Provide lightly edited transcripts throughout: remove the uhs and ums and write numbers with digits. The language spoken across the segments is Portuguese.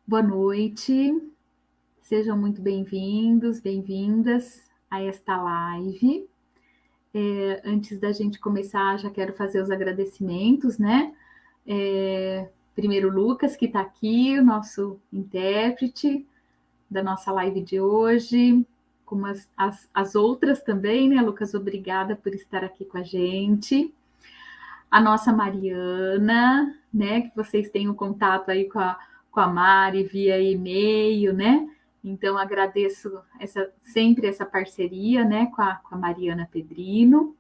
Boa noite, sejam muito bem-vindos, bem-vindas a esta live. Antes da gente começar, já quero fazer os agradecimentos, né? Primeiro, Lucas, que está aqui, o nosso intérprete da nossa live de hoje, como as outras também, né, Lucas? Obrigada por estar aqui com a gente. A nossa Mariana, né? Que vocês tenham contato aí com a Mari via e-mail, né? Então, agradeço sempre essa parceria, né, com a Mariana Pedrino.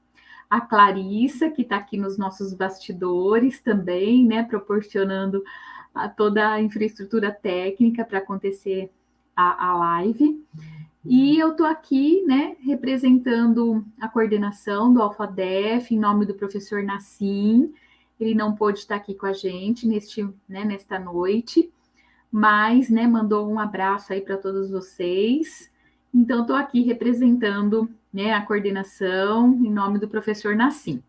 A Clarissa, que está aqui nos nossos bastidores também, né, proporcionando toda a infraestrutura técnica para acontecer a live. E eu estou aqui, né, representando a coordenação do AlfaDef, em nome do professor Nassim. Ele não pôde estar aqui com a gente nesta noite, mas, né, mandou um abraço aí para todos vocês. Então, estou aqui representando, né, a coordenação em nome do professor Nassim.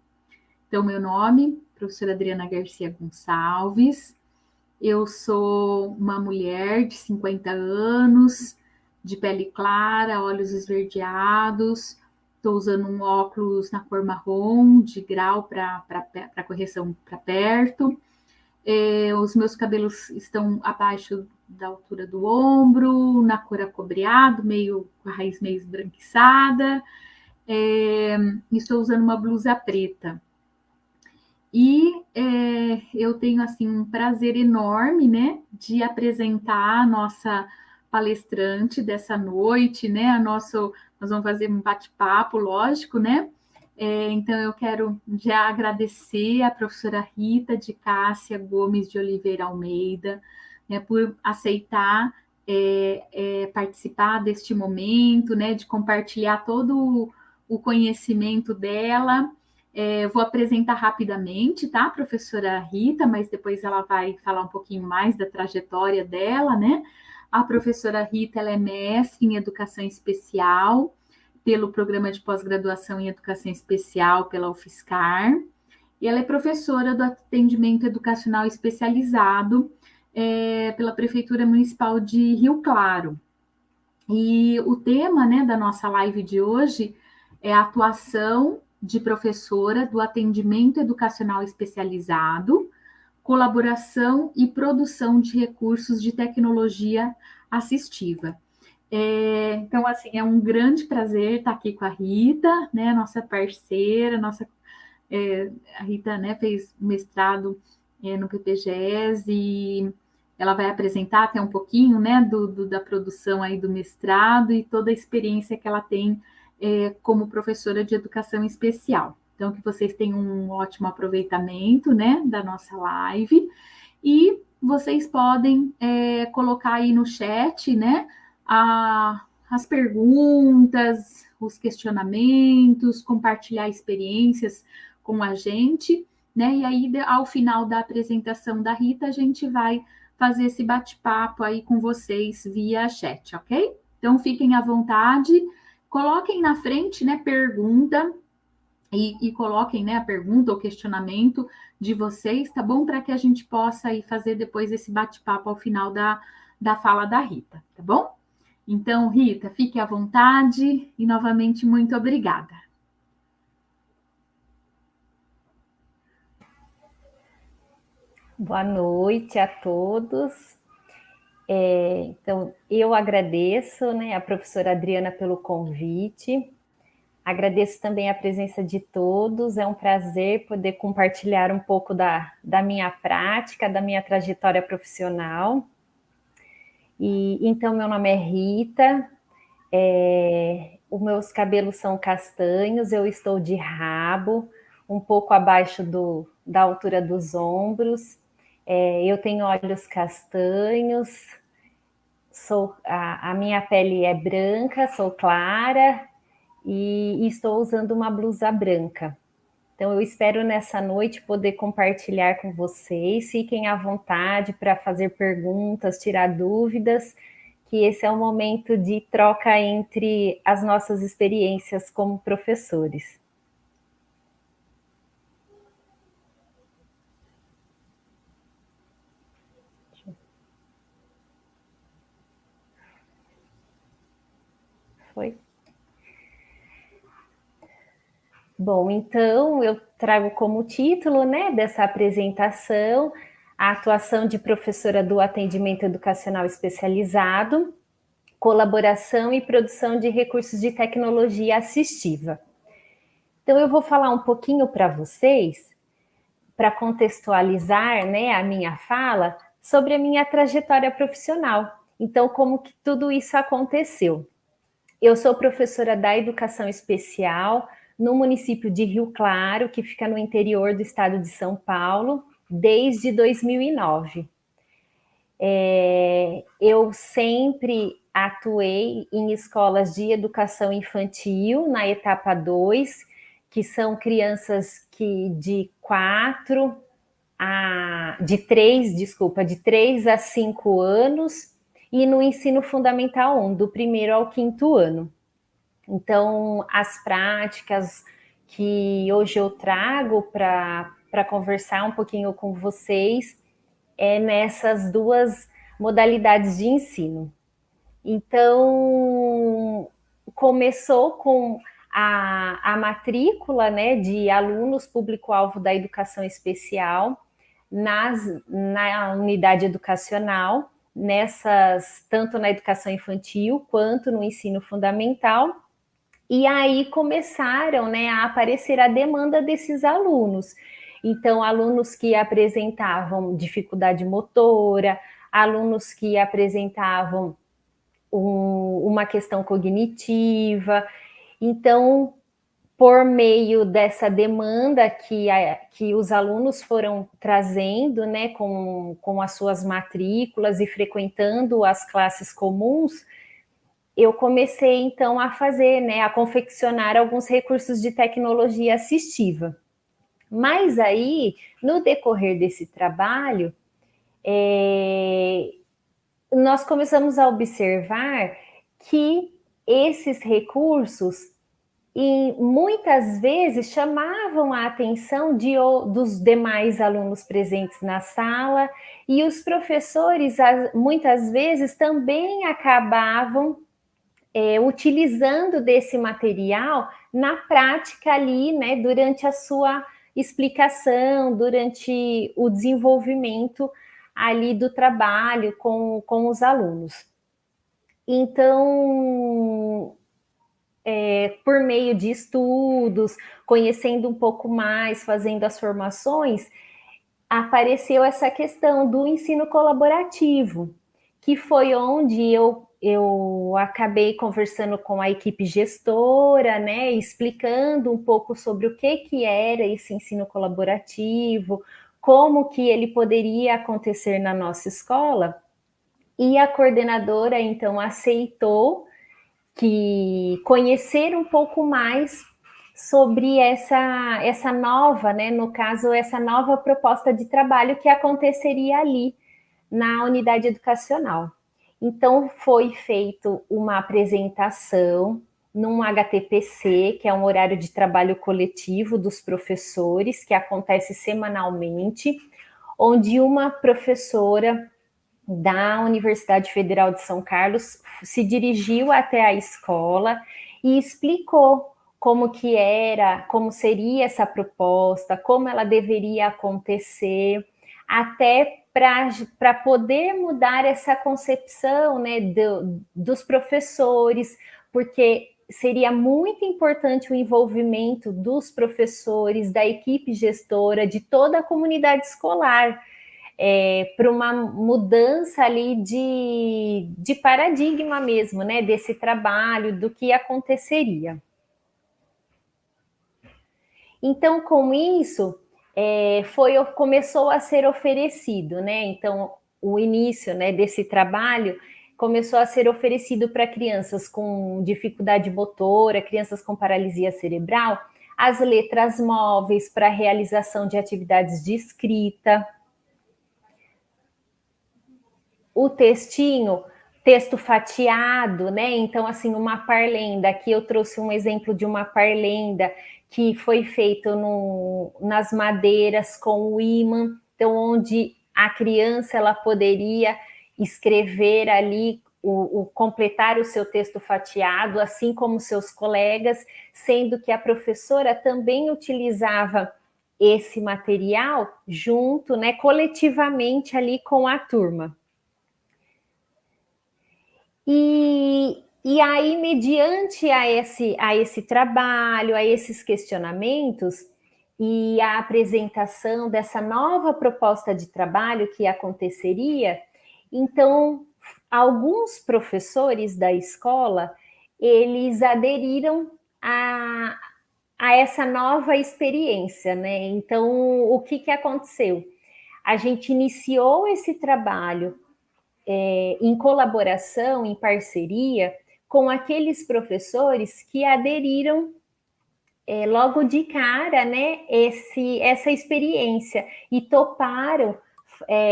Então, meu nome, professora Adriana Garcia Gonçalves. Eu sou uma mulher de 50 anos, de pele clara, olhos esverdeados. Estou usando um óculos na cor marrom, de grau para correção para perto. Os meus cabelos estão abaixo da altura do ombro, na cor acobreado, meio com a raiz meio esbranquiçada. Estou usando uma blusa preta. E eu tenho assim um prazer enorme, né, de apresentar a nossa palestrante dessa noite, né? Nós vamos fazer um bate-papo, lógico, né? Então eu quero já agradecer a professora Rita de Cássia Gomes de Oliveira Almeida, né, por aceitar participar deste momento, né, de compartilhar todo o conhecimento dela. Vou apresentar rapidamente, tá, professora Rita, mas depois ela vai falar um pouquinho mais da trajetória dela, né? A professora Rita, ela é mestre em Educação Especial pelo Programa de Pós-Graduação em Educação Especial pela UFSCar, e ela é professora do Atendimento Educacional Especializado pela Prefeitura Municipal de Rio Claro. E o tema, né, da nossa live de hoje é a atuação de professora do atendimento educacional especializado, colaboração e produção de recursos de tecnologia assistiva. Então, assim, é um grande prazer estar aqui com a Rita, né, nossa parceira, a Rita, né, fez mestrado no PPGES e ela vai apresentar até um pouquinho, né, da produção aí do mestrado e toda a experiência que ela tem como professora de educação especial. Então, que vocês tenham um ótimo aproveitamento, né, da nossa live e vocês podem colocar aí no chat, né, as perguntas, os questionamentos, compartilhar experiências com a gente, né? E aí, ao final da apresentação da Rita, a gente vai fazer esse bate-papo aí com vocês via chat, ok? Então, fiquem à vontade, coloquem na frente, né, pergunta, e coloquem, né, a pergunta ou questionamento de vocês, tá bom? Para que a gente possa aí fazer depois esse bate-papo ao final da fala da Rita, tá bom? Então, Rita, fique à vontade e novamente muito obrigada. Boa noite a todos. Então, eu agradeço, né, a professora Adriana pelo convite. Agradeço também a presença de todos. É um prazer poder compartilhar um pouco da minha prática, da minha trajetória profissional. Então, meu nome é Rita. Os meus cabelos são castanhos, eu estou de rabo, um pouco abaixo da altura dos ombros. Eu tenho olhos castanhos, a minha pele é branca, sou clara e estou usando uma blusa branca. Então, eu espero nessa noite poder compartilhar com vocês. Fiquem à vontade para fazer perguntas, tirar dúvidas, que esse é um momento de troca entre as nossas experiências como professores. Foi. Bom, então eu trago como título, né, dessa apresentação a atuação de professora do atendimento educacional especializado, colaboração e produção de recursos de tecnologia assistiva. Então eu vou falar um pouquinho para vocês, para contextualizar, né, a minha fala, sobre a minha trajetória profissional. Então, como que tudo isso aconteceu? Eu sou professora da educação especial no município de Rio Claro, que fica no interior do estado de São Paulo, desde 2009. Eu sempre atuei em escolas de educação infantil, na etapa 2, que são crianças que de 3 a 5 anos, e no ensino fundamental 1, do 1º ao 5º ano. Então, as práticas que hoje eu trago para conversar um pouquinho com vocês é nessas duas modalidades de ensino. Então, começou com a matrícula, né, de alunos público-alvo da educação especial na unidade educacional, tanto na educação infantil quanto no ensino fundamental. E aí começaram, né, a aparecer a demanda desses alunos. Então, alunos que apresentavam dificuldade motora, alunos que apresentavam uma questão cognitiva. Então, por meio dessa demanda que os alunos foram trazendo, né, com as suas matrículas e frequentando as classes comuns, eu comecei, então, a fazer, né, a confeccionar alguns recursos de tecnologia assistiva. Mas aí, no decorrer desse trabalho, nós começamos a observar que esses recursos e muitas vezes chamavam a atenção dos demais alunos presentes na sala, e os professores muitas vezes também acabavam utilizando desse material na prática ali, né, durante a sua explicação, durante o desenvolvimento ali do trabalho com os alunos. Então, por meio de estudos, conhecendo um pouco mais, fazendo as formações, apareceu essa questão do ensino colaborativo, que foi onde eu acabei conversando com a equipe gestora, né, explicando um pouco sobre o que era esse ensino colaborativo, como que ele poderia acontecer na nossa escola, e a coordenadora, então, aceitou conhecer um pouco mais sobre essa nova, né, no caso, essa nova proposta de trabalho que aconteceria ali na unidade educacional. Então, foi feita uma apresentação num HTPC, que é um horário de trabalho coletivo dos professores, que acontece semanalmente, onde uma professora da Universidade Federal de São Carlos se dirigiu até a escola e explicou como que era, como seria essa proposta, como ela deveria acontecer, até para poder mudar essa concepção, né, dos professores, porque seria muito importante o envolvimento dos professores, da equipe gestora, de toda a comunidade escolar, para uma mudança ali de paradigma mesmo, né, desse trabalho, do que aconteceria. Então, com isso, começou a ser oferecido, né? Então, o início, né, desse trabalho começou a ser oferecido para crianças com dificuldade motora, crianças com paralisia cerebral, as letras móveis para realização de atividades de escrita, o texto fatiado, né? Então, assim, uma parlenda, aqui eu trouxe um exemplo de uma parlenda que foi feito nas madeiras com o ímã, então onde a criança ela poderia escrever ali o completar o seu texto fatiado, assim como seus colegas, sendo que a professora também utilizava esse material junto, né, coletivamente ali com a turma. E aí, mediante a esse trabalho, a esses questionamentos e a apresentação dessa nova proposta de trabalho que aconteceria, então, alguns professores da escola, eles aderiram a essa nova experiência, né? Então, o que aconteceu? A gente iniciou esse trabalho em colaboração, em parceria, com aqueles professores que aderiram logo de cara, né, essa experiência e toparam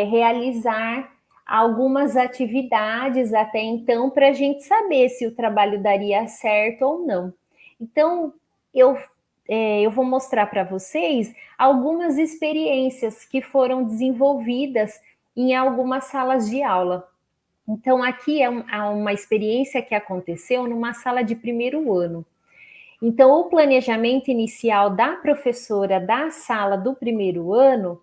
realizar algumas atividades até então para a gente saber se o trabalho daria certo ou não. Então, eu vou mostrar para vocês algumas experiências que foram desenvolvidas em algumas salas de aula. Então, aqui é uma experiência que aconteceu numa sala de primeiro ano. Então, o planejamento inicial da professora da sala do primeiro ano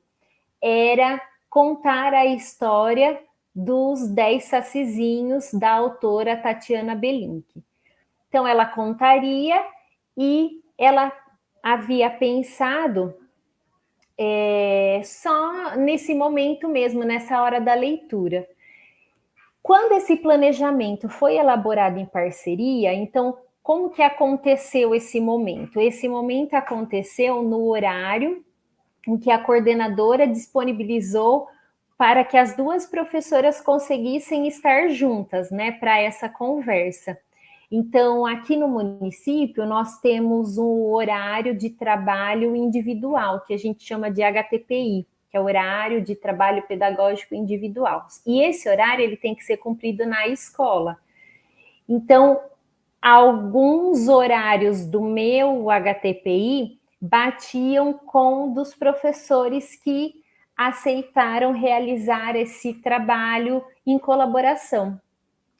era contar a história dos 10 sacizinhos da autora Tatiana Belink. Então, ela contaria e ela havia pensado só nesse momento mesmo, nessa hora da leitura. Quando esse planejamento foi elaborado em parceria, então, como que aconteceu esse momento? Esse momento aconteceu no horário em que a coordenadora disponibilizou para que as duas professoras conseguissem estar juntas, né, para essa conversa. Então, aqui no município, nós temos um horário de trabalho individual, que a gente chama de HTPI, que é o horário de trabalho pedagógico individual. E esse horário ele tem que ser cumprido na escola. Então, alguns horários do meu HTPI batiam com dos professores que aceitaram realizar esse trabalho em colaboração.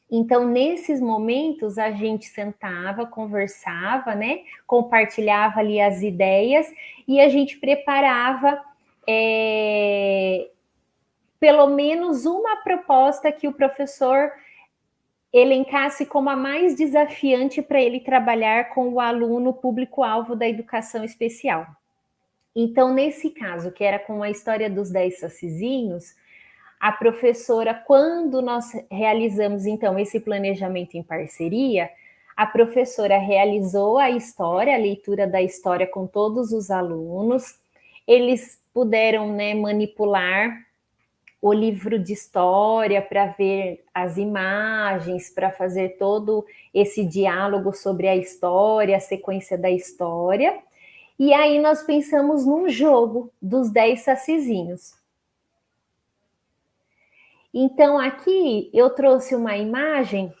Então, nesses momentos, a gente sentava, conversava, né? Compartilhava ali as ideias e a gente preparava pelo menos uma proposta que o professor elencasse como a mais desafiante para ele trabalhar com o aluno público-alvo da educação especial. Então, nesse caso, que era com a história dos 10 sacizinhos, a professora, quando nós realizamos, então, esse planejamento em parceria, a professora realizou a história, a leitura da história com todos os alunos, eles puderam, né, manipular o livro de história para ver as imagens, para fazer todo esse diálogo sobre a história, a sequência da história. E aí nós pensamos num jogo dos 10 sacizinhos. Então, aqui eu trouxe uma imagem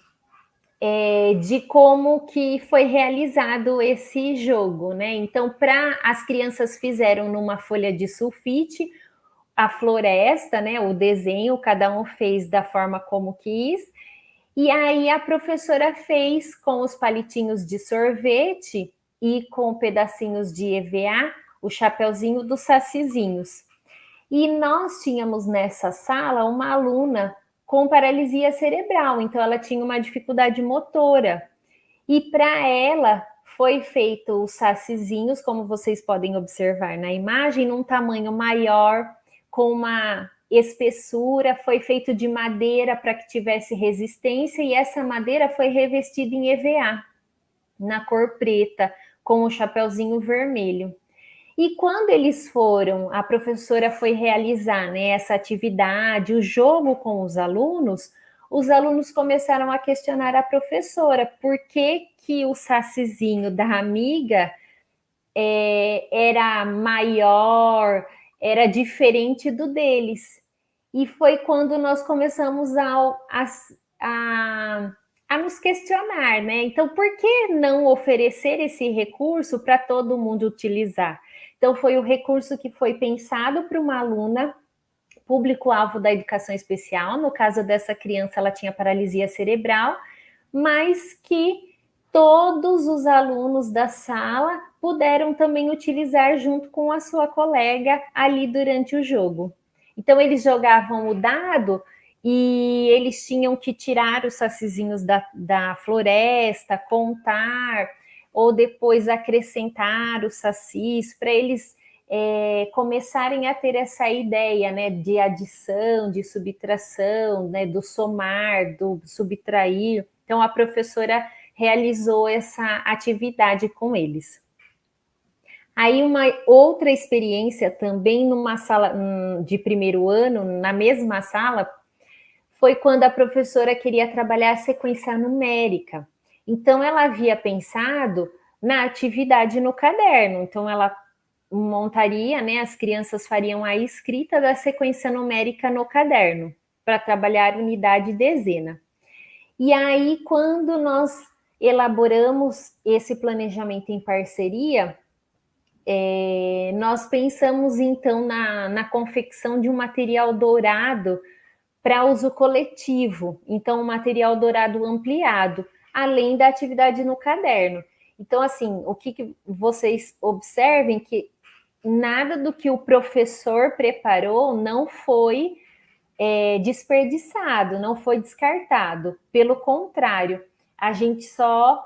de como que foi realizado esse jogo, né? Então, as crianças fizeram numa folha de sulfite a floresta, né? O desenho, cada um fez da forma como quis. E aí a professora fez com os palitinhos de sorvete e com pedacinhos de EVA o chapeuzinho dos sacizinhos. E nós tínhamos nessa sala uma aluna com paralisia cerebral, então ela tinha uma dificuldade motora. E para ela foi feito os sacizinhos, como vocês podem observar na imagem, num tamanho maior, com uma espessura, foi feito de madeira para que tivesse resistência, e essa madeira foi revestida em EVA, na cor preta, com o chapeuzinho vermelho. E quando eles foram, a professora foi realizar, né, essa atividade, o jogo com os alunos começaram a questionar a professora por que o sacizinho da amiga era maior, era diferente do deles. E foi quando nós começamos a nos questionar, né? Então, por que não oferecer esse recurso para todo mundo utilizar? Então, foi o recurso que foi pensado para uma aluna, público-alvo da educação especial. No caso dessa criança, ela tinha paralisia cerebral, mas que todos os alunos da sala puderam também utilizar junto com a sua colega ali durante o jogo. Então, eles jogavam o dado e eles tinham que tirar os sacizinhos da floresta, contar, ou depois acrescentar os sacis, para eles começarem a ter essa ideia, né, de adição, de subtração, né, do somar, do subtrair. Então, a professora realizou essa atividade com eles. Aí, uma outra experiência também numa sala de primeiro ano, na mesma sala, foi quando a professora queria trabalhar a sequência numérica. Então, ela havia pensado na atividade no caderno. Então, ela montaria, né, as crianças fariam a escrita da sequência numérica no caderno, para trabalhar unidade e dezena. E aí, quando nós elaboramos esse planejamento em parceria, nós pensamos então na confecção de um material dourado para uso coletivo, então um material dourado ampliado, além da atividade no caderno. Então, assim, o que vocês observem que nada do que o professor preparou não foi desperdiçado, não foi descartado. Pelo contrário, a gente só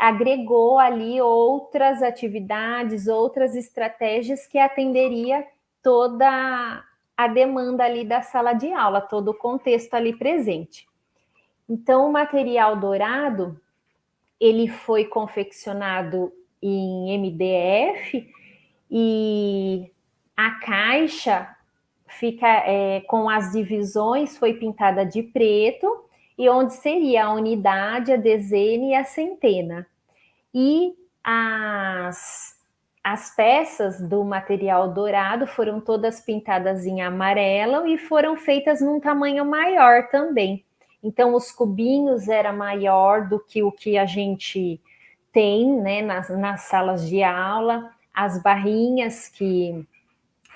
agregou ali outras atividades, outras estratégias que atenderia toda a demanda ali da sala de aula, todo o contexto ali presente. Então, o material dourado, ele foi confeccionado em MDF e a caixa fica com as divisões, foi pintada de preto, e onde seria a unidade, a dezena e a centena. E as peças do material dourado foram todas pintadas em amarelo e foram feitas num tamanho maior também. Então, os cubinhos era maior do que o que a gente tem, né, nas salas de aula, as barrinhas, que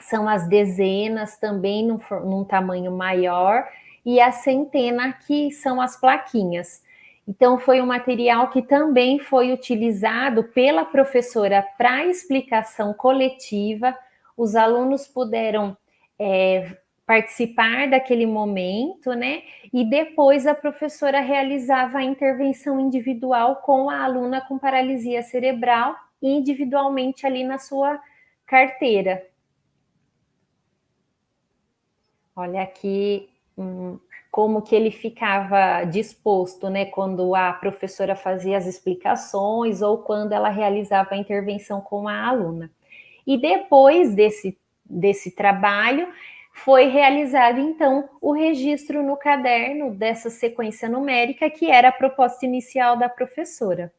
são as dezenas, também num tamanho maior, e a centena, que são as plaquinhas. Então, foi um material que também foi utilizado pela professora para explicação coletiva. Os alunos puderam participar daquele momento, né? E depois a professora realizava a intervenção individual com a aluna com paralisia cerebral, individualmente ali na sua carteira. Olha aqui como que ele ficava disposto, né, quando a professora fazia as explicações ou quando ela realizava a intervenção com a aluna. E depois desse trabalho, foi realizado, então, o registro no caderno dessa sequência numérica, que era a proposta inicial da professora.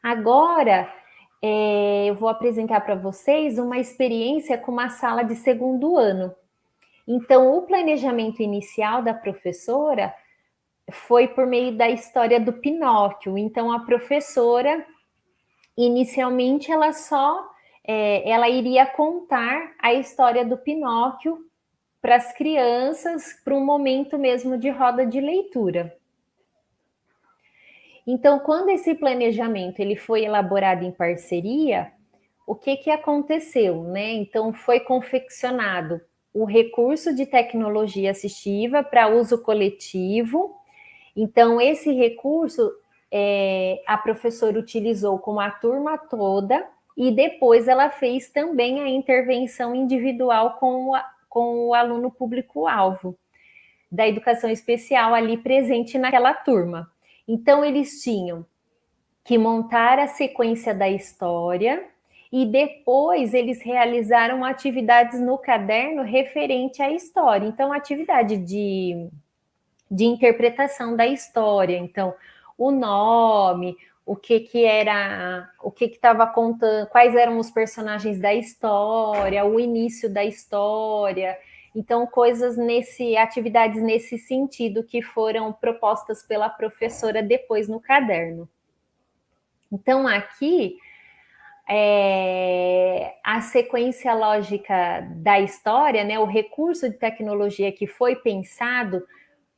Agora, eu vou apresentar para vocês uma experiência com uma sala de segundo ano. Então, o planejamento inicial da professora foi por meio da história do Pinóquio. Então, a professora, inicialmente, ela iria contar a história do Pinóquio para as crianças, para um momento mesmo de roda de leitura. Então, quando esse planejamento ele foi elaborado em parceria, o que aconteceu, né? Então, foi confeccionado o recurso de tecnologia assistiva para uso coletivo. Então, esse recurso a professora utilizou com a turma toda, e depois ela fez também a intervenção individual com o aluno público-alvo da educação especial ali presente naquela turma. Então, eles tinham que montar a sequência da história, e depois eles realizaram atividades no caderno referente à história. Então, atividade de interpretação da história. Então, o nome, o que estava contando, quais eram os personagens da história, o início da história. Então, atividades nesse sentido que foram propostas pela professora depois no caderno. Então, aqui a sequência lógica da história, né, o recurso de tecnologia que foi pensado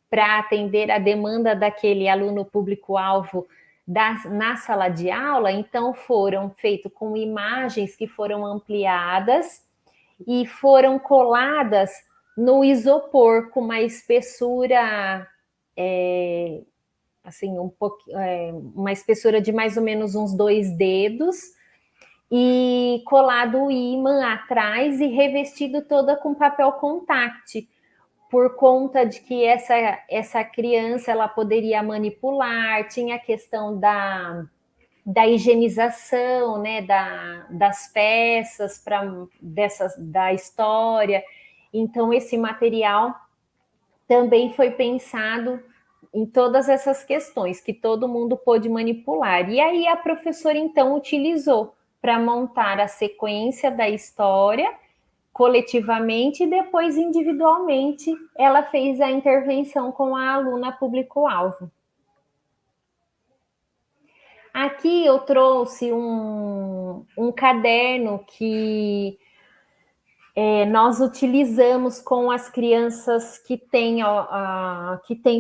para atender a demanda daquele aluno público-alvo na sala de aula, então foram feitos com imagens que foram ampliadas e foram coladas no isopor com uma espessura assim, uma espessura de mais ou menos uns 2 dedos, e colado o ímã atrás e revestido toda com papel contact, por conta de que essa criança ela poderia manipular, tinha a questão da higienização, né, das peças da história. Então, esse material também foi pensado em todas essas questões, que todo mundo pôde manipular. E aí a professora, então, utilizou para montar a sequência da história coletivamente e depois individualmente ela fez a intervenção com a aluna público-alvo. Aqui eu trouxe um caderno que nós utilizamos com as crianças que têm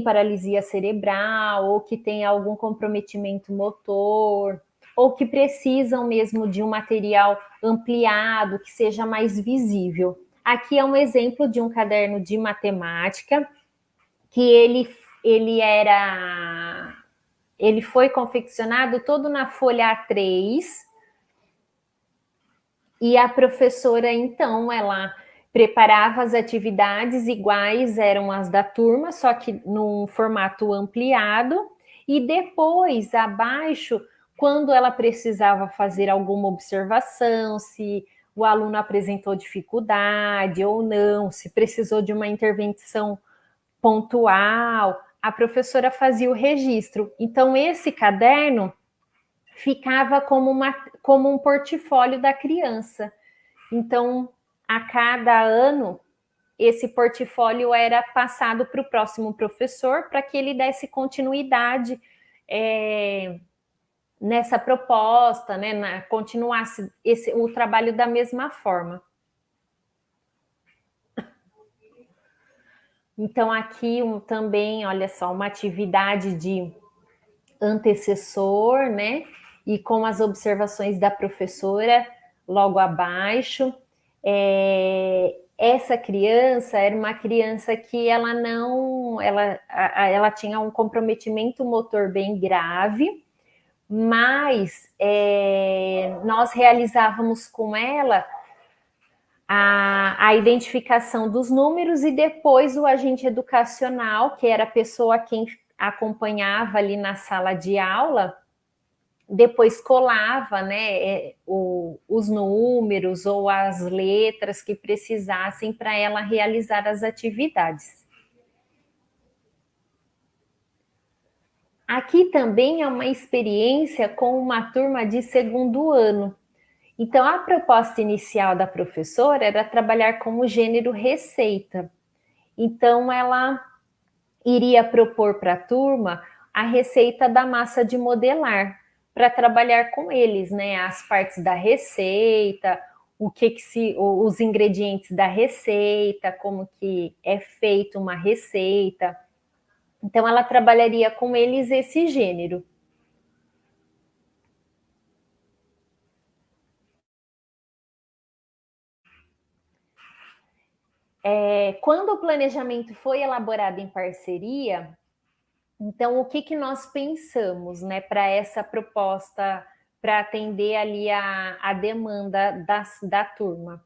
paralisia cerebral ou que têm algum comprometimento motor ou que precisam mesmo de um material ampliado, que seja mais visível. Aqui é um exemplo de um caderno de matemática que ele foi confeccionado todo na folha A3, e a professora, então, ela preparava as atividades iguais, eram as da turma, só que num formato ampliado, e depois, abaixo, quando ela precisava fazer alguma observação, se o aluno apresentou dificuldade ou não, se precisou de uma intervenção pontual, a professora fazia o registro. Então, esse caderno ficava como um portfólio da criança. Então, a cada ano, esse portfólio era passado para o próximo professor para que ele desse continuidade nessa proposta, né, continuasse o trabalho da mesma forma. Então, aqui também, olha só, uma atividade de antecessor, né? E com as observações da professora logo abaixo. Essa criança era uma criança que ela tinha um comprometimento motor bem grave, mas nós realizávamos com ela a identificação dos números e depois o agente educacional, que era a pessoa a quem acompanhava ali na sala de aula, depois colava, né, os números ou as letras que precisassem para ela realizar as atividades. Aqui também é uma experiência com uma turma de segundo ano. Então, a proposta inicial da professora era trabalhar com o gênero receita. Então, ela iria propor para a turma a receita da massa de modelar, para trabalhar com eles, né? As partes da receita, os ingredientes da receita, como que é feita uma receita. Então, ela trabalharia com eles esse gênero. Quando o planejamento foi elaborado em parceria, então o que nós pensamos, né, para essa proposta, para atender ali a demanda da turma?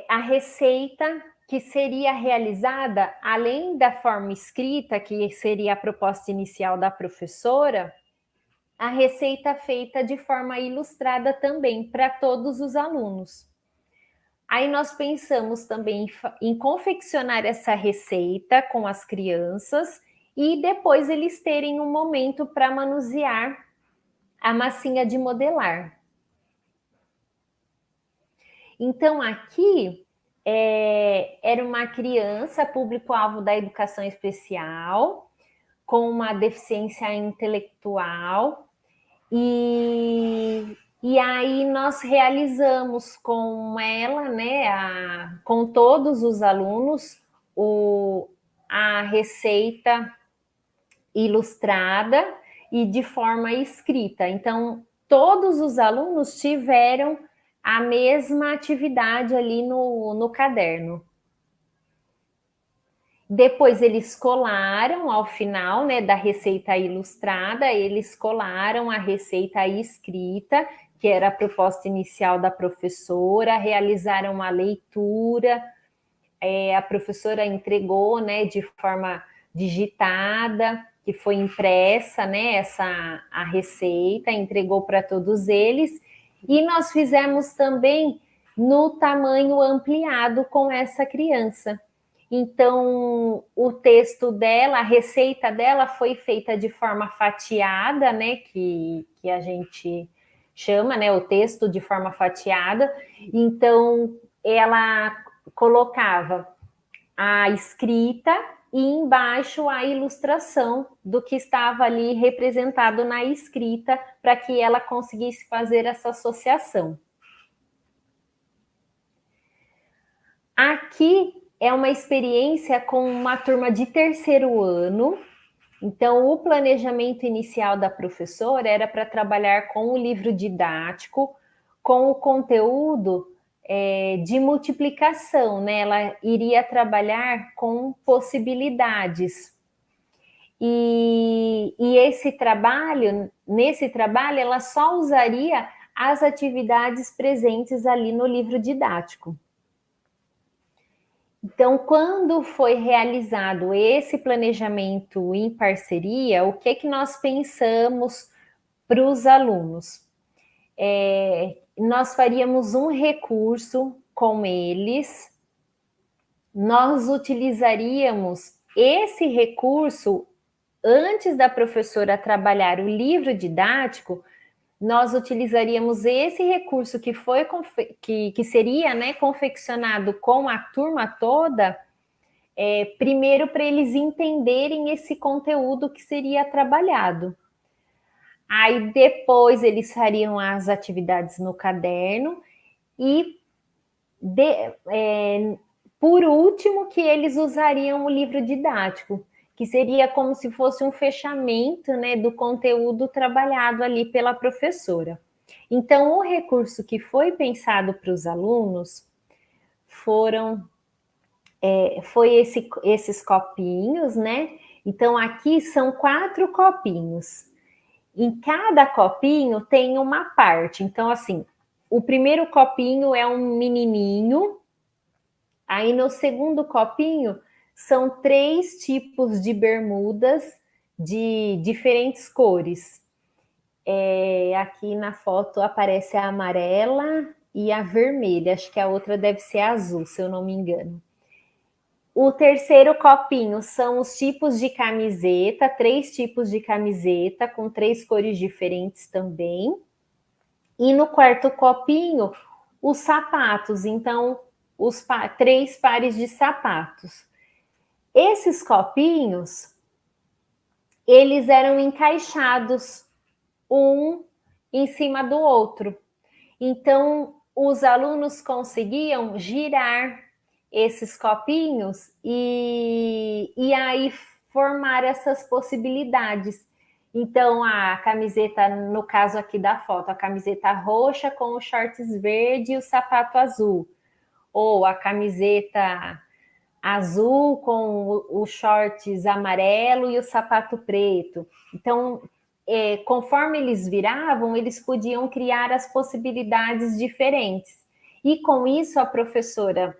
A receita que seria realizada, além da forma escrita, que seria a proposta inicial da professora, a receita feita de forma ilustrada também para todos os alunos. Aí nós pensamos também em confeccionar essa receita com as crianças e depois eles terem um momento para manusear a massinha de modelar. Então, aqui era uma criança, público-alvo da educação especial, com uma deficiência intelectual, e E aí nós realizamos com ela, né, com todos os alunos, a receita ilustrada e de forma escrita. Então, todos os alunos tiveram a mesma atividade ali no caderno. Depois eles colaram ao final, né, da receita ilustrada, eles colaram a receita escrita, que era a proposta inicial da professora, realizaram uma leitura, a professora entregou, né, de forma digitada, que foi impressa, né, a receita, entregou para todos eles, e nós fizemos também no tamanho ampliado com essa criança. Então, o texto dela, a receita dela foi feita de forma fatiada, né, que a gente chama, né, o texto de forma fatiada. Então, ela colocava a escrita e embaixo a ilustração do que estava ali representado na escrita, para que ela conseguisse fazer essa associação. Aqui é uma experiência com uma turma de terceiro ano. Então, o planejamento inicial da professora era para trabalhar com o livro didático, com o conteúdo de multiplicação, né? Ela iria trabalhar com possibilidades. E nesse trabalho, ela só usaria as atividades presentes ali no livro didático. Então, quando foi realizado esse planejamento em parceria, o que nós pensamos para os alunos? Nós faríamos um recurso com eles, nós utilizaríamos esse recurso antes da professora trabalhar o livro didático. Nós utilizaríamos esse recurso que seria, né, confeccionado com a turma toda, primeiro para eles entenderem esse conteúdo que seria trabalhado. Aí depois eles fariam as atividades no caderno e, por último, que eles usariam o livro didático, que seria como se fosse um fechamento, né, do conteúdo trabalhado ali pela professora. Então, o recurso que foi pensado para os alunos foi esses copinhos, né? Então, aqui são 4 copinhos. Em cada copinho tem uma parte. Então, assim, o primeiro copinho é um menininho. Aí, no segundo copinho, são 3 tipos de bermudas de diferentes cores. Aqui na foto aparece a amarela e a vermelha. Acho que a outra deve ser azul, se eu não me engano. O terceiro copinho são os tipos de camiseta, 3 tipos de camiseta, com 3 cores diferentes também. E no quarto copinho, os sapatos. Então, 3 pares de sapatos. Esses copinhos, eles eram encaixados um em cima do outro. Então, os alunos conseguiam girar esses copinhos e aí formar essas possibilidades. Então, a camiseta, no caso aqui da foto, a camiseta roxa com os shorts verde e o sapato azul. Ou a camiseta azul com os shorts amarelo e o sapato preto. Então, conforme eles viravam, eles podiam criar as possibilidades diferentes. E com isso a professora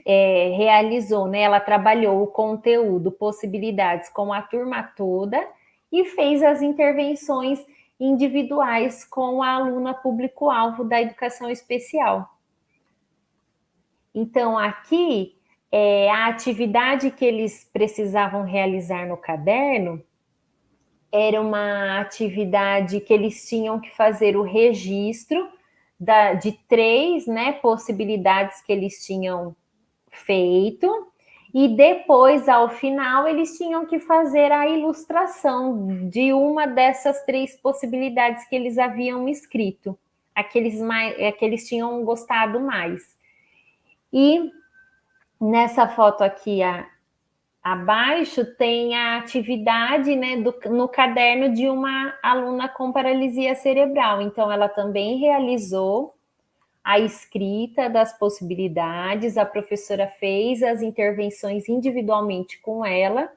realizou, né? Ela trabalhou o conteúdo, possibilidades com a turma toda e fez as intervenções individuais com a aluna público-alvo da educação especial. Então, aqui, a atividade que eles precisavam realizar no caderno era uma atividade que eles tinham que fazer o registro de 3, né, possibilidades que eles tinham feito, e depois, ao final, eles tinham que fazer a ilustração de uma dessas 3 possibilidades que eles haviam escrito. a que eles tinham gostado mais. E nessa foto aqui abaixo tem a atividade, né, no caderno de uma aluna com paralisia cerebral. Então, ela também realizou a escrita das possibilidades, a professora fez as intervenções individualmente com ela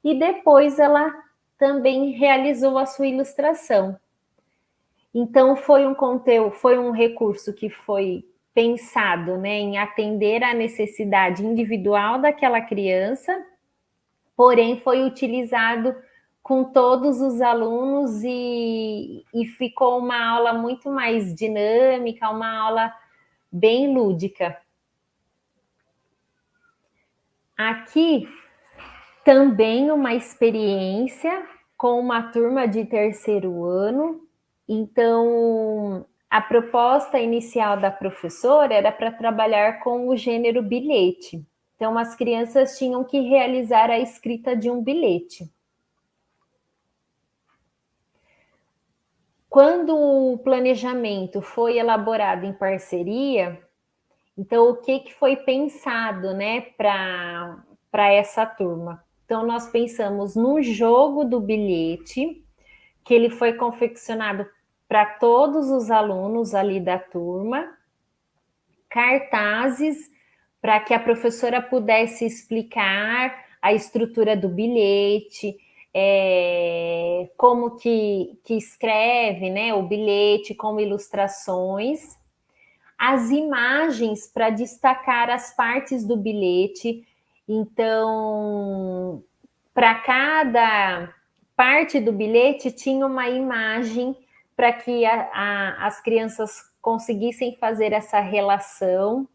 e depois ela também realizou a sua ilustração. Então, foi um recurso que foi pensado, né, em atender à necessidade individual daquela criança, porém foi utilizado com todos os alunos e ficou uma aula muito mais dinâmica, uma aula bem lúdica. Aqui também uma experiência com uma turma de terceiro ano. Então, a proposta inicial da professora era para trabalhar com o gênero bilhete. Então, as crianças tinham que realizar a escrita de um bilhete. Quando o planejamento foi elaborado em parceria, então o que foi pensado, né, para essa turma? Então, nós pensamos no jogo do bilhete, que ele foi confeccionado para todos os alunos ali da turma, cartazes para que a professora pudesse explicar a estrutura do bilhete, como que escreve, né, o bilhete com ilustrações, as imagens para destacar as partes do bilhete. Então, para cada parte do bilhete tinha uma imagem para que as crianças conseguissem fazer essa relação.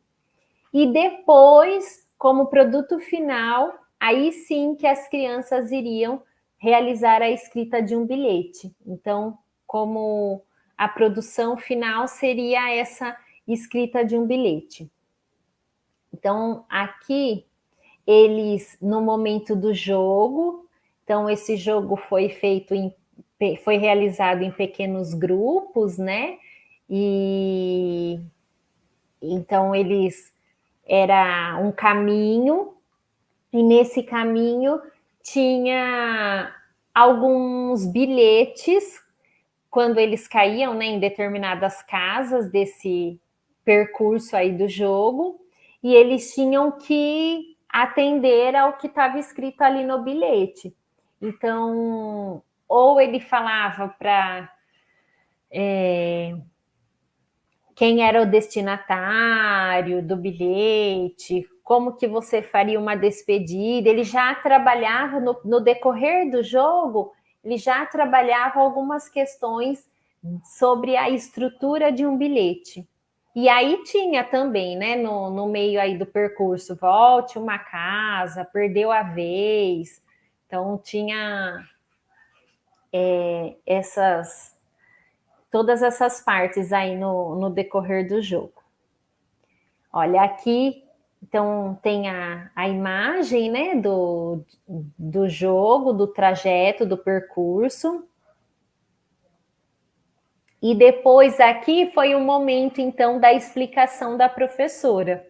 E depois, como produto final, aí sim que as crianças iriam realizar a escrita de um bilhete. Então, como a produção final seria essa escrita de um bilhete. Então, aqui, eles, no momento do jogo, então esse jogo foi realizado em pequenos grupos, né? E então era um caminho, e nesse caminho tinha alguns bilhetes quando eles caíam, né, em determinadas casas desse percurso aí do jogo, e eles tinham que atender ao que estava escrito ali no bilhete. Então, ou ele falava para quem era o destinatário do bilhete, como que você faria uma despedida. Ele já trabalhava, no decorrer do jogo, ele já trabalhava algumas questões sobre a estrutura de um bilhete. E aí tinha também, né, no meio aí do percurso, volte uma casa, perdeu a vez. Então tinha todas essas partes aí no decorrer do jogo. Olha, aqui, então, tem a imagem, né, do jogo, do trajeto, do percurso. E depois aqui foi o momento, então, da explicação da professora.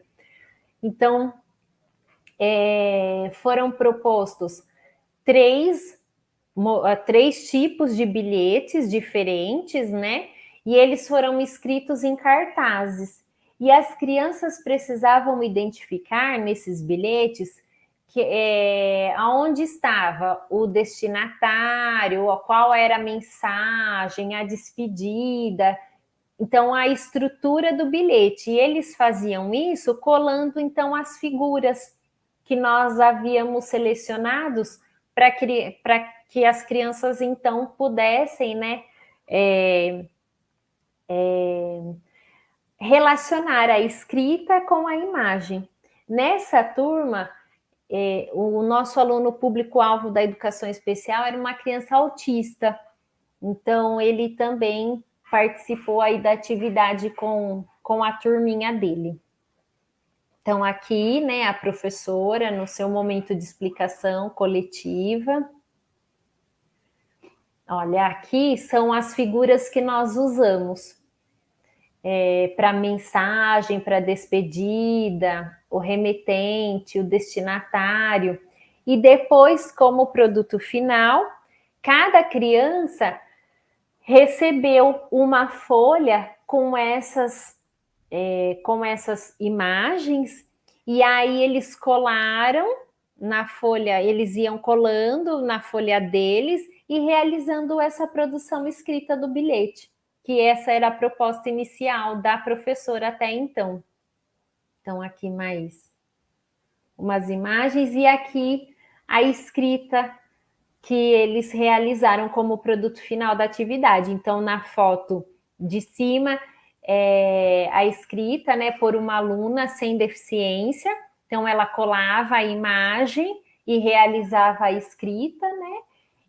Então, foram propostos três tipos de bilhetes diferentes, né? E eles foram escritos em cartazes. E as crianças precisavam identificar nesses bilhetes aonde estava o destinatário, qual era a mensagem, a despedida. Então, a estrutura do bilhete. E eles faziam isso colando, então, as figuras que nós havíamos selecionados para que as crianças, então, pudessem, né, relacionar a escrita com a imagem. Nessa turma, o nosso aluno público-alvo da educação especial era uma criança autista. Então, ele também participou aí da atividade com a turminha dele. Então, aqui, né, a professora, no seu momento de explicação coletiva. Olha, aqui são as figuras que nós usamos. para mensagem, para despedida, o remetente, o destinatário. E depois, como produto final, cada criança recebeu uma folha com essas imagens, e aí eles colaram na folha, eles iam colando na folha deles e realizando essa produção escrita do bilhete, que essa era a proposta inicial da professora até então. Então, aqui mais umas imagens, e aqui a escrita que eles realizaram como produto final da atividade. Então, na foto de cima, a escrita, né, por uma aluna sem deficiência. Então, ela colava a imagem e realizava a escrita, né?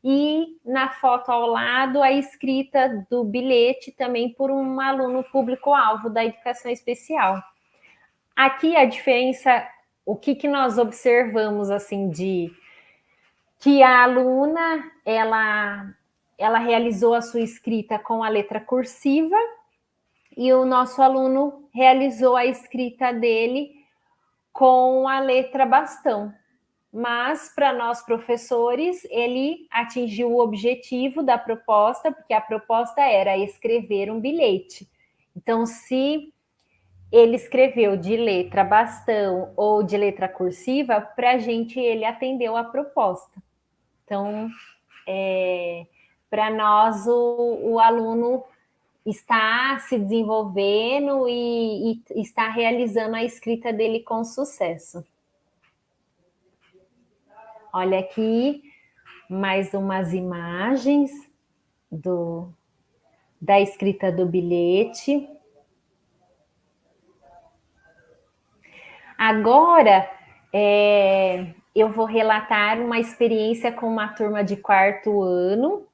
E na foto ao lado, a escrita do bilhete também por um aluno público-alvo da educação especial. Aqui a diferença, o que nós observamos assim de que a aluna ela realizou a sua escrita com a letra cursiva e o nosso aluno realizou a escrita dele com a letra bastão. Mas, para nós professores, ele atingiu o objetivo da proposta, porque a proposta era escrever um bilhete. Então, se ele escreveu de letra bastão ou de letra cursiva, para a gente ele atendeu a proposta. Então, para nós, o aluno está se desenvolvendo e está realizando a escrita dele com sucesso. Olha aqui mais umas imagens da escrita do bilhete. Agora, eu vou relatar uma experiência com uma turma de 4º ano,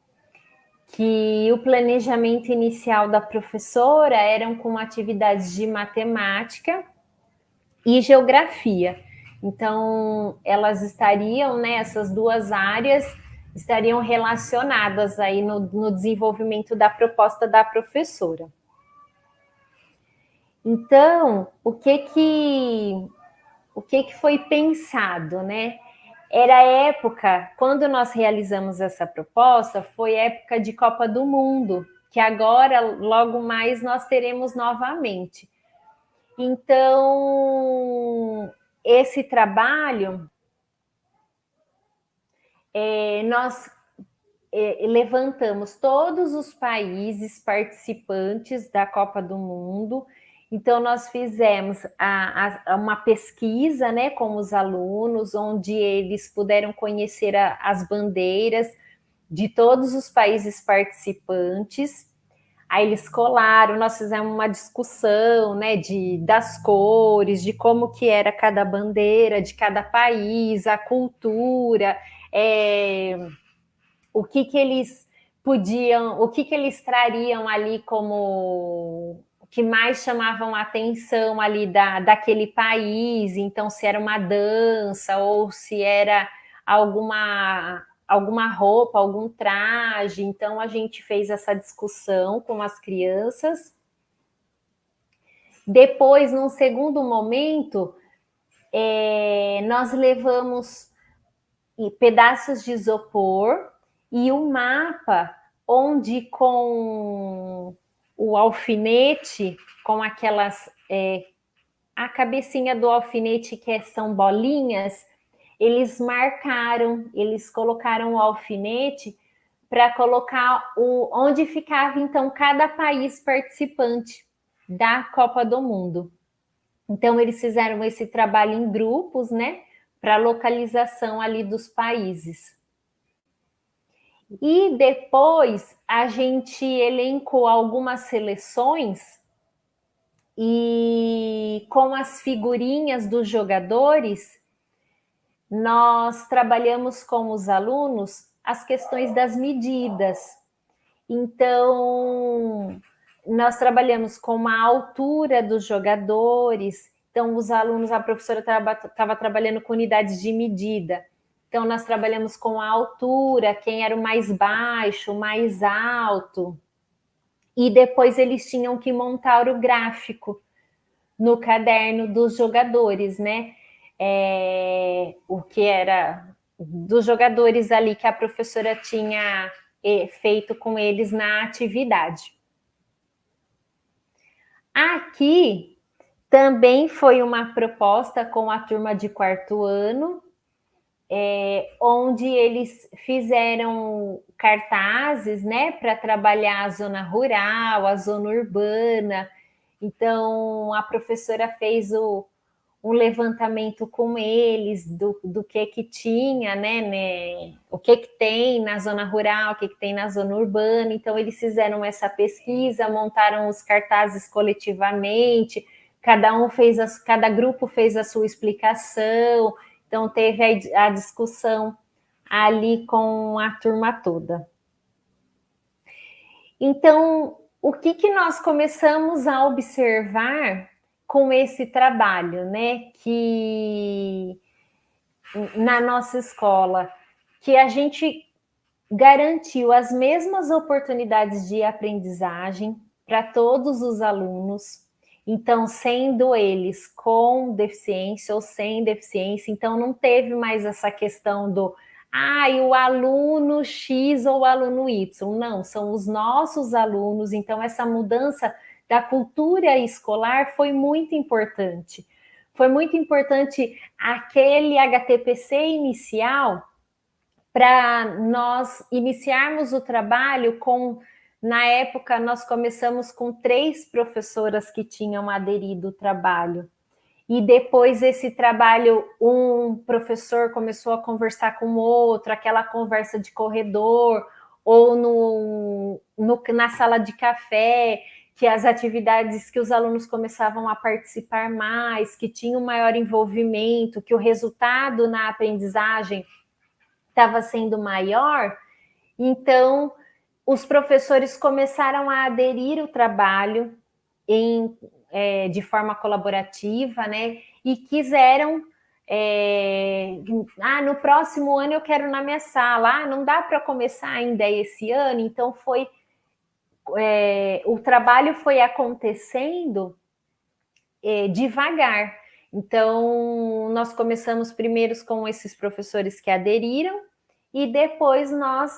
que o planejamento inicial da professora eram com atividades de matemática e geografia. Então, elas estariam, né, essas duas áreas estariam relacionadas aí no desenvolvimento da proposta da professora. Então, o que foi pensado, né? Era a época, quando nós realizamos essa proposta, foi época de Copa do Mundo, que agora, logo mais, nós teremos novamente. Então, esse trabalho, nós levantamos todos os países participantes da Copa do Mundo. Então, nós fizemos uma pesquisa, né, com os alunos, onde eles puderam conhecer as bandeiras de todos os países participantes. Aí eles colaram, nós fizemos uma discussão, né, das cores, de como que era cada bandeira de cada país, a cultura, o que eles podiam, o que eles trariam ali como o que mais chamavam a atenção ali daquele país. Então, se era uma dança ou se era alguma roupa, algum traje. Então, a gente fez essa discussão com as crianças. Depois, num segundo momento, nós levamos pedaços de isopor e um mapa onde com o alfinete, com aquelas... a cabecinha do alfinete, que são bolinhas, eles marcaram, eles colocaram o alfinete para colocar onde ficava, então, cada país participante da Copa do Mundo. Então, eles fizeram esse trabalho em grupos, né, para localização ali dos países. E depois, a gente elencou algumas seleções e com as figurinhas dos jogadores, nós trabalhamos com os alunos as questões das medidas. Então, nós trabalhamos com a altura dos jogadores. Então, os alunos, a professora estava trabalhando com unidades de medida. Então, nós trabalhamos com a altura, quem era o mais baixo, o mais alto. e depois eles tinham que montar o gráfico no caderno dos jogadores, né? O que era dos jogadores ali que a professora tinha feito com eles na atividade. Aqui também foi uma proposta com a turma de quarto ano, onde eles fizeram cartazes, né, para trabalhar a zona rural, a zona urbana. Então, a professora fez um levantamento com eles do que tinha, né, o que tem na zona rural, o que tem na zona urbana. Então, eles fizeram essa pesquisa, montaram os cartazes coletivamente, cada grupo fez a sua explicação. Então, teve a discussão ali com a turma toda. Então, o que nós começamos a observar com esse trabalho, né? Que na nossa escola, que a gente garantiu as mesmas oportunidades de aprendizagem para todos os alunos. Então, sendo eles com deficiência ou sem deficiência, então não teve mais essa questão do o aluno X ou o aluno Y. Não, são os nossos alunos. Então, essa mudança da cultura escolar foi muito importante. Foi muito importante aquele HTPC inicial para nós iniciarmos o trabalho com... Na época, nós começamos com 3 professoras que tinham aderido ao trabalho. E depois esse trabalho, um professor começou a conversar com o outro, aquela conversa de corredor, ou na sala de café, que as atividades que os alunos começavam a participar mais, que tinham maior envolvimento, que o resultado na aprendizagem estava sendo maior. Então, os professores começaram a aderir ao trabalho de forma colaborativa, né? E quiseram, no próximo ano eu quero na minha sala, não dá para começar ainda esse ano, então o trabalho foi acontecendo devagar. Então, nós começamos primeiro com esses professores que aderiram, e depois nós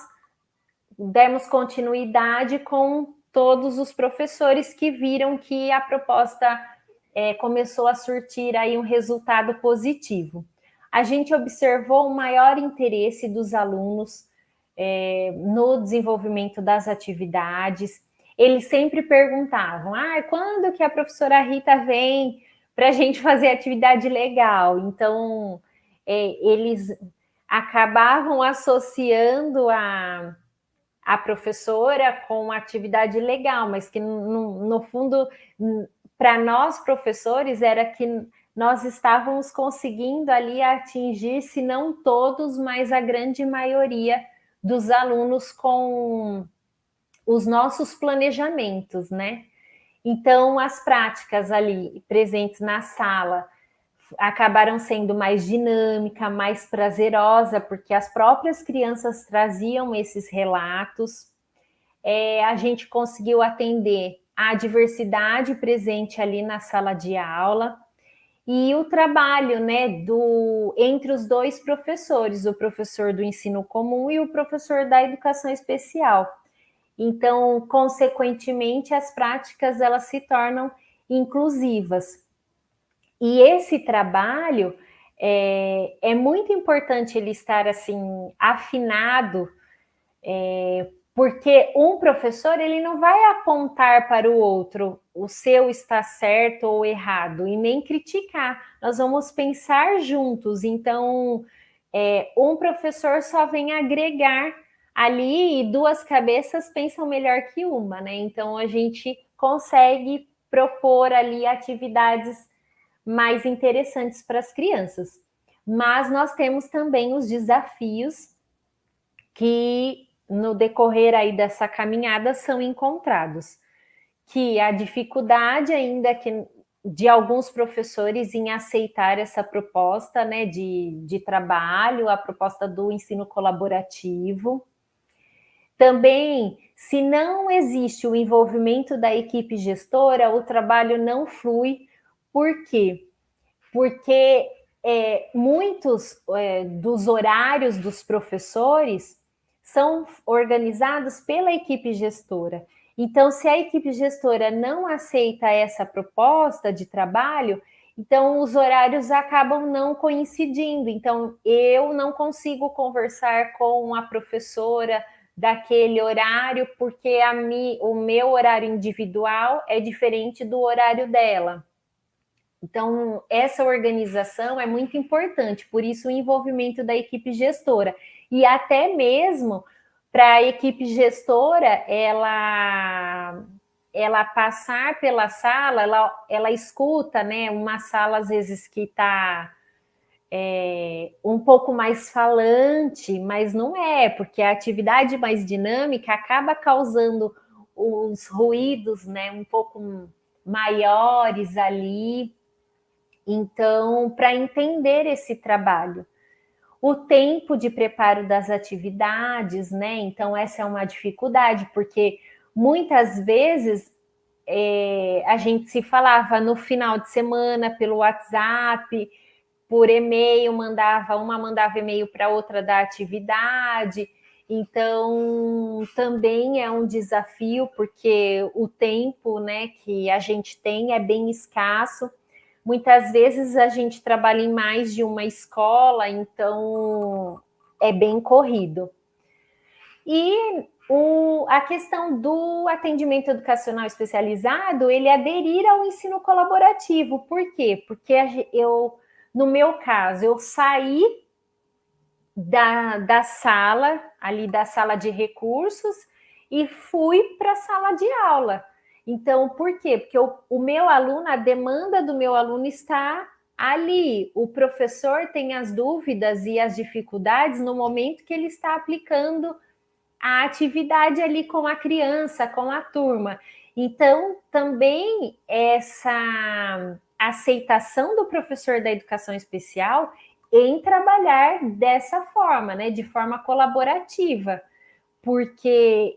demos continuidade com todos os professores que viram que a proposta começou a surtir aí um resultado positivo. A gente observou um maior interesse dos alunos no desenvolvimento das atividades. Eles sempre perguntavam, quando que a professora Rita vem para a gente fazer atividade legal? Então, eles acabavam associando a professora com atividade legal, mas que no fundo, para nós professores, era que nós estávamos conseguindo ali atingir, se não todos, mas a grande maioria dos alunos com os nossos planejamentos, né? Então, as práticas ali presentes na sala acabaram sendo mais dinâmica, mais prazerosa, porque as próprias crianças traziam esses relatos. A gente conseguiu atender a diversidade presente ali na sala de aula, e o trabalho, né, entre os 2 professores, o professor do ensino comum e o professor da educação especial. Então, consequentemente, as práticas elas se tornam inclusivas. E esse trabalho é muito importante ele estar assim afinado, porque um professor ele não vai apontar para o outro o seu está certo ou errado e nem criticar. Nós vamos pensar juntos. Então, um professor só vem agregar ali e 2 cabeças pensam melhor que uma, né? Então, a gente consegue propor ali atividades mais interessantes para as crianças. Mas nós temos também os desafios que no decorrer aí dessa caminhada são encontrados, que a dificuldade ainda de alguns professores em aceitar essa proposta, né, de trabalho, a proposta do ensino colaborativo. Também, se não existe o envolvimento da equipe gestora, o trabalho não flui. Por quê? Porque muitos dos horários dos professores são organizados pela equipe gestora. Então, se a equipe gestora não aceita essa proposta de trabalho, então os horários acabam não coincidindo. Então, eu não consigo conversar com a professora daquele horário, porque o meu horário individual é diferente do horário dela. Então, essa organização é muito importante, por isso o envolvimento da equipe gestora. E até mesmo para a equipe gestora, ela passar pela sala, ela escuta, né? Uma sala, às vezes, que está um pouco mais falante, mas não é, porque a atividade mais dinâmica acaba causando os ruídos, né? Um pouco maiores ali. Então, para entender esse trabalho, o tempo de preparo das atividades, né? Então, essa é uma dificuldade, porque muitas vezes a gente se falava no final de semana pelo WhatsApp, por e-mail, uma mandava e-mail para outra da atividade. Então, também é um desafio, porque o tempo, né, que a gente tem é bem escasso. Muitas vezes a gente trabalha em mais de uma escola, então é bem corrido. E a questão do atendimento educacional especializado, ele aderir ao ensino colaborativo. Por quê? Porque no meu caso, eu saí da sala, ali da sala de recursos, e fui para a sala de aula. Então, por quê? Porque o meu aluno, a demanda do meu aluno está ali. O professor tem as dúvidas e as dificuldades no momento que ele está aplicando a atividade ali com a criança, com a turma. Então, também essa aceitação do professor da educação especial em trabalhar dessa forma, né, de forma colaborativa, porque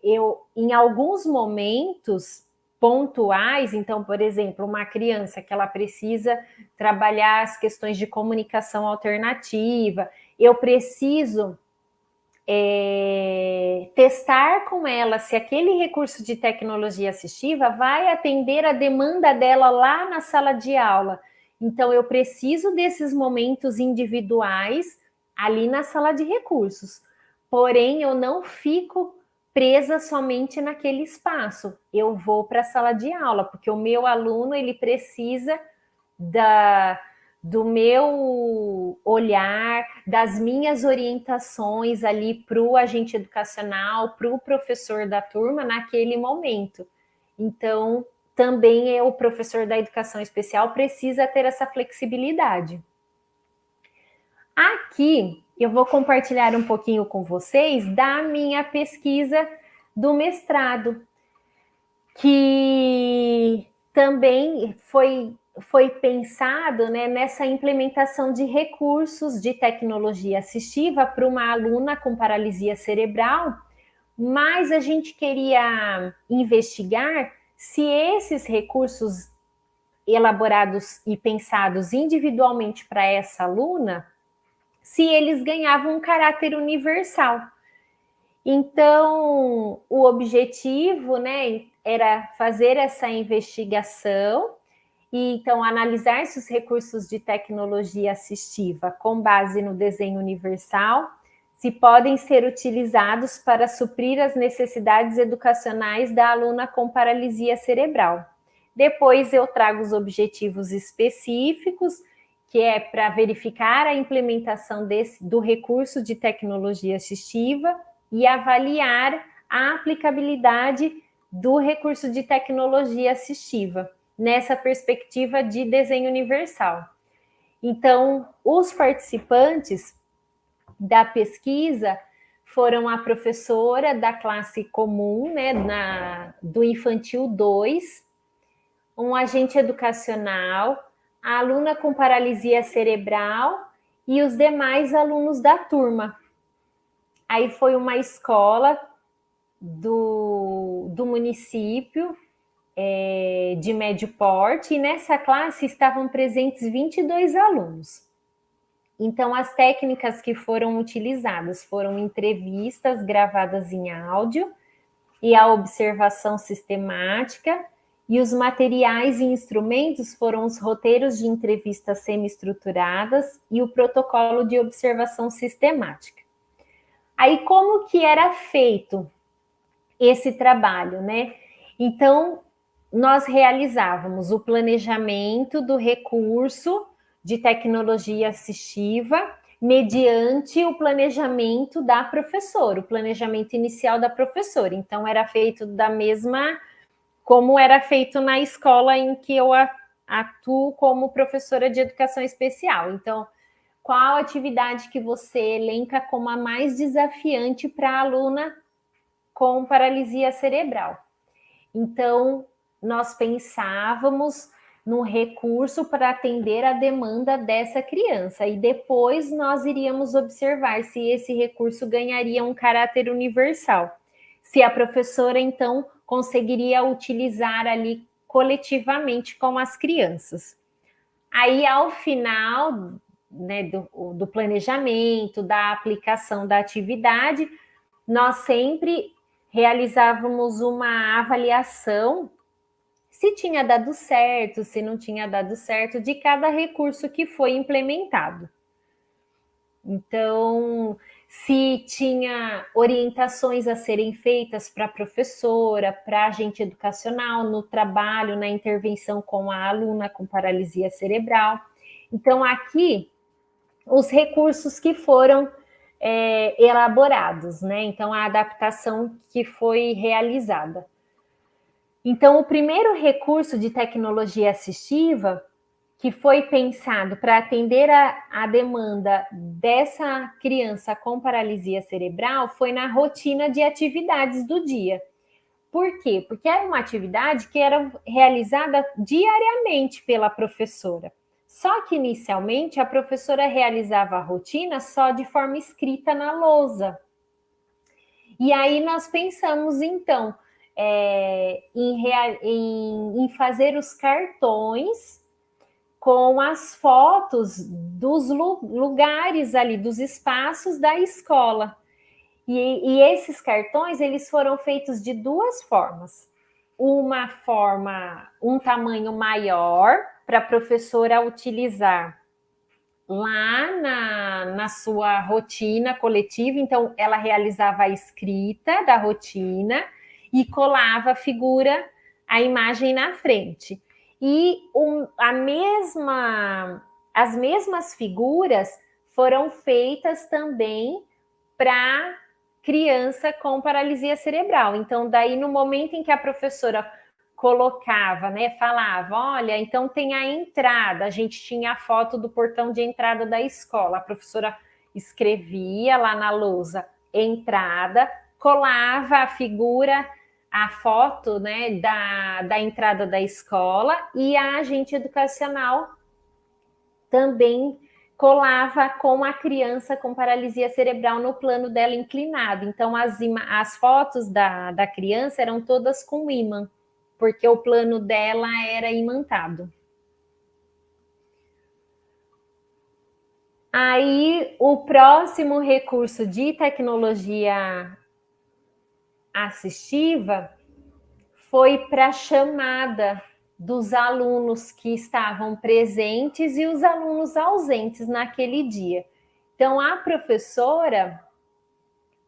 em alguns momentos pontuais, então, por exemplo, uma criança que ela precisa trabalhar as questões de comunicação alternativa, eu preciso testar com ela se aquele recurso de tecnologia assistiva vai atender a demanda dela lá na sala de aula. Então, eu preciso desses momentos individuais ali na sala de recursos. Porém, eu não fico presa somente naquele espaço. Eu vou para a sala de aula, porque o meu aluno ele precisa do meu olhar, das minhas orientações ali para o agente educacional, para o professor da turma naquele momento. Então, também o professor da educação especial precisa ter essa flexibilidade. Aqui eu vou compartilhar um pouquinho com vocês da minha pesquisa do mestrado, que também foi pensado, né, nessa implementação de recursos de tecnologia assistiva para uma aluna com paralisia cerebral, mas a gente queria investigar se esses recursos elaborados e pensados individualmente para essa aluna, se eles ganhavam um caráter universal. Então, o objetivo, né, era fazer essa investigação e então analisar se os recursos de tecnologia assistiva com base no desenho universal se podem ser utilizados para suprir as necessidades educacionais da aluna com paralisia cerebral. Depois eu trago os objetivos específicos, que é para verificar a implementação do recurso de tecnologia assistiva e avaliar a aplicabilidade do recurso de tecnologia assistiva nessa perspectiva de desenho universal. Então, os participantes da pesquisa foram a professora da classe comum, né, do infantil 2, um agente educacional, a aluna com paralisia cerebral e os demais alunos da turma. Aí foi uma escola do município de médio porte, e nessa classe estavam presentes 22 alunos. Então, as técnicas que foram utilizadas foram entrevistas gravadas em áudio e a observação sistemática, e os materiais e instrumentos foram os roteiros de entrevistas semi-estruturadas e o protocolo de observação sistemática. Aí, como que era feito esse trabalho, né? Então, nós realizávamos o planejamento do recurso de tecnologia assistiva mediante o planejamento da professora, o planejamento inicial da professora. Então, era feito da mesma como era feito na escola em que eu atuo como professora de educação especial. Então, qual atividade que você elenca como a mais desafiante para a aluna com paralisia cerebral? Então, nós pensávamos num recurso para atender a demanda dessa criança, e depois nós iríamos observar se esse recurso ganharia um caráter universal, se a professora, então, conseguiria utilizar ali coletivamente com as crianças. Aí, ao final, né, do planejamento, da aplicação da atividade, nós sempre realizávamos uma avaliação se tinha dado certo, se não tinha dado certo, de cada recurso que foi implementado. Então, se tinha orientações a serem feitas para a professora, para agente educacional, no trabalho, na intervenção com a aluna com paralisia cerebral. Então, aqui, os recursos que foram elaborados, né? Então, a adaptação que foi realizada. Então, o primeiro recurso de tecnologia assistiva que foi pensado para atender a demanda dessa criança com paralisia cerebral foi na rotina de atividades do dia. Por quê? Porque era uma atividade que era realizada diariamente pela professora. Só que, inicialmente, a professora realizava a rotina só de forma escrita na lousa. E aí nós pensamos, então, em fazer os cartões com as fotos dos lugares ali, dos espaços da escola. E esses cartões, eles foram feitos de duas formas. Uma forma, um tamanho maior, para a professora utilizar lá na sua rotina coletiva. Então, ela realizava a escrita da rotina e colava a figura, a imagem na frente. E as mesmas figuras foram feitas também para criança com paralisia cerebral. Então, daí, no momento em que a professora colocava, né, falava, olha, então tem a entrada, a gente tinha a foto do portão de entrada da escola, a professora escrevia lá na lousa entrada, colava a figura, a foto, né, da entrada da escola, e a agente educacional também colava com a criança com paralisia cerebral no plano dela inclinado. Então, as fotos da criança eram todas com ímã, porque o plano dela era imantado. Aí, o próximo recurso de tecnologia assistiva foi para a chamada dos alunos que estavam presentes e os alunos ausentes naquele dia. Então, a professora,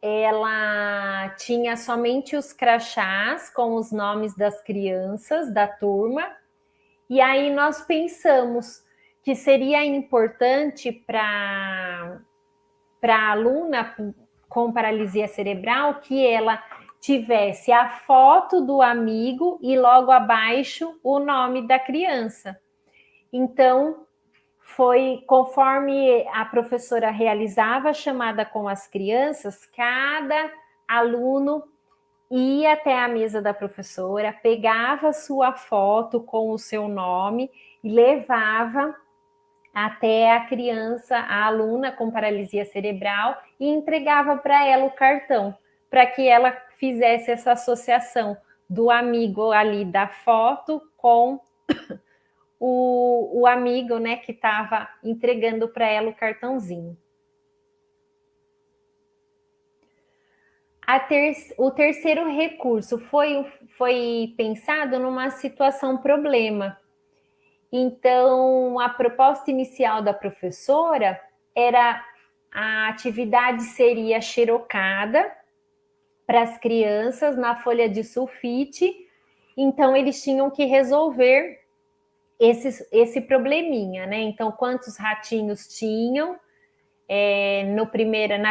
ela tinha somente os crachás com os nomes das crianças da turma, e aí nós pensamos que seria importante para a aluna com paralisia cerebral que ela tivesse a foto do amigo e logo abaixo o nome da criança. Então, foi conforme a professora realizava a chamada com as crianças, cada aluno ia até a mesa da professora, pegava sua foto com o seu nome e levava até a criança, a aluna com paralisia cerebral, e entregava para ela o cartão, para que ela fizesse essa associação do amigo ali da foto com o amigo, né, que estava entregando para ela o cartãozinho. O terceiro recurso foi pensado numa situação problema. Então, a proposta inicial da professora era a atividade seria xerocada para as crianças na folha de sulfite, então eles tinham que resolver esse probleminha, né? Então, quantos ratinhos tinham na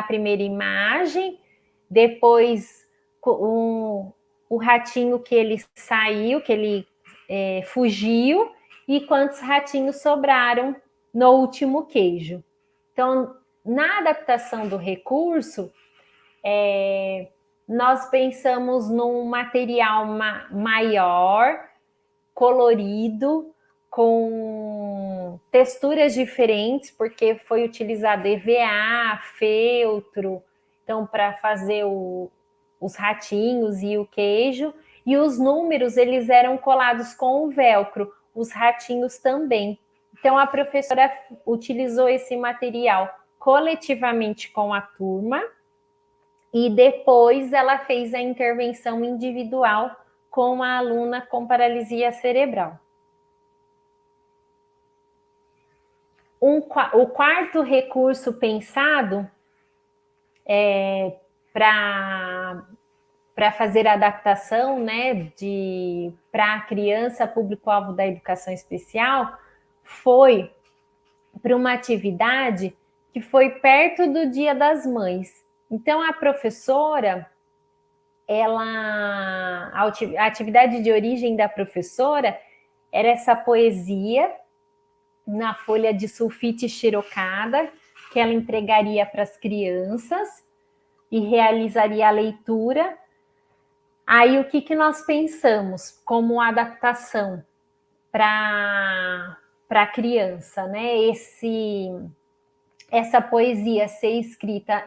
primeira imagem, depois o ratinho que ele saiu, que ele fugiu, e quantos ratinhos sobraram no último queijo. Então, na adaptação do recurso, nós pensamos num material maior, colorido, com texturas diferentes, porque foi utilizado EVA, feltro, então para fazer os ratinhos e o queijo, e os números eles eram colados com o velcro, os ratinhos também. Então a professora utilizou esse material coletivamente com a turma, e depois ela fez a intervenção individual com a aluna com paralisia cerebral. O quarto recurso pensado para fazer a adaptação, né, para a criança público-alvo da educação especial foi para uma atividade que foi perto do Dia das Mães. Então, a professora, a atividade de origem da professora era essa poesia na folha de sulfite xerocada, que ela entregaria para as crianças e realizaria a leitura. Aí, o que nós pensamos como adaptação para a criança, né? Essa poesia ser escrita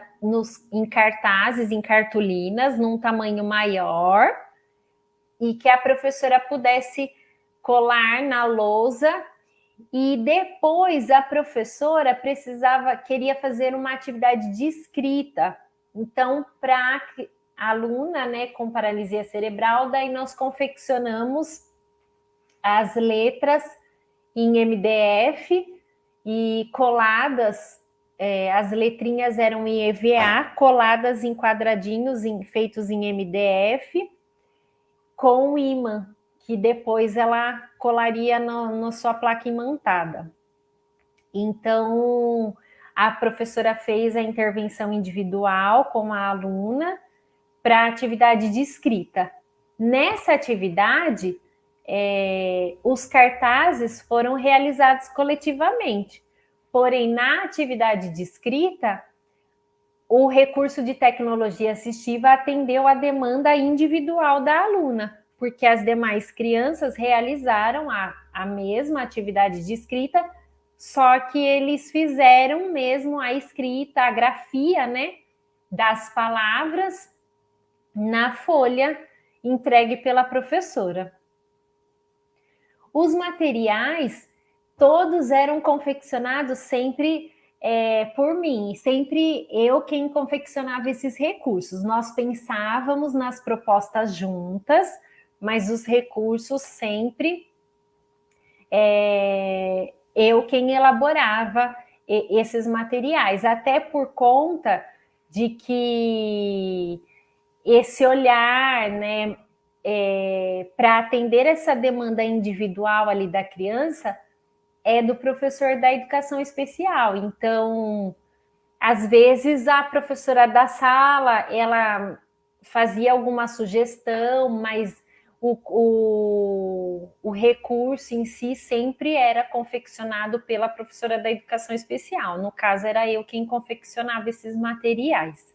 em cartazes, em cartolinas, num tamanho maior, e que a professora pudesse colar na lousa, e depois a professora queria fazer uma atividade de escrita. Então, para a aluna, né, com paralisia cerebral, daí nós confeccionamos as letras em MDF e coladas, as letrinhas eram em EVA, coladas em quadradinhos feitos em MDF, com ímã, que depois ela colaria na sua placa imantada. Então, a professora fez a intervenção individual com a aluna para a atividade de escrita. Nessa atividade, os cartazes foram realizados coletivamente, porém, na atividade de escrita, o recurso de tecnologia assistiva atendeu a demanda individual da aluna, porque as demais crianças realizaram a mesma atividade de escrita, só que eles fizeram mesmo a escrita, a grafia, né, das palavras na folha entregue pela professora. Os materiais, todos eram confeccionados sempre por mim, sempre eu quem confeccionava esses recursos. Nós pensávamos nas propostas juntas, mas os recursos sempre eu quem elaborava esses materiais, até por conta de que esse olhar, né, para atender essa demanda individual ali da criança é do professor da educação especial. Então, às vezes a professora da sala ela fazia alguma sugestão, mas o recurso em si sempre era confeccionado pela professora da educação especial. No caso, era eu quem confeccionava esses materiais.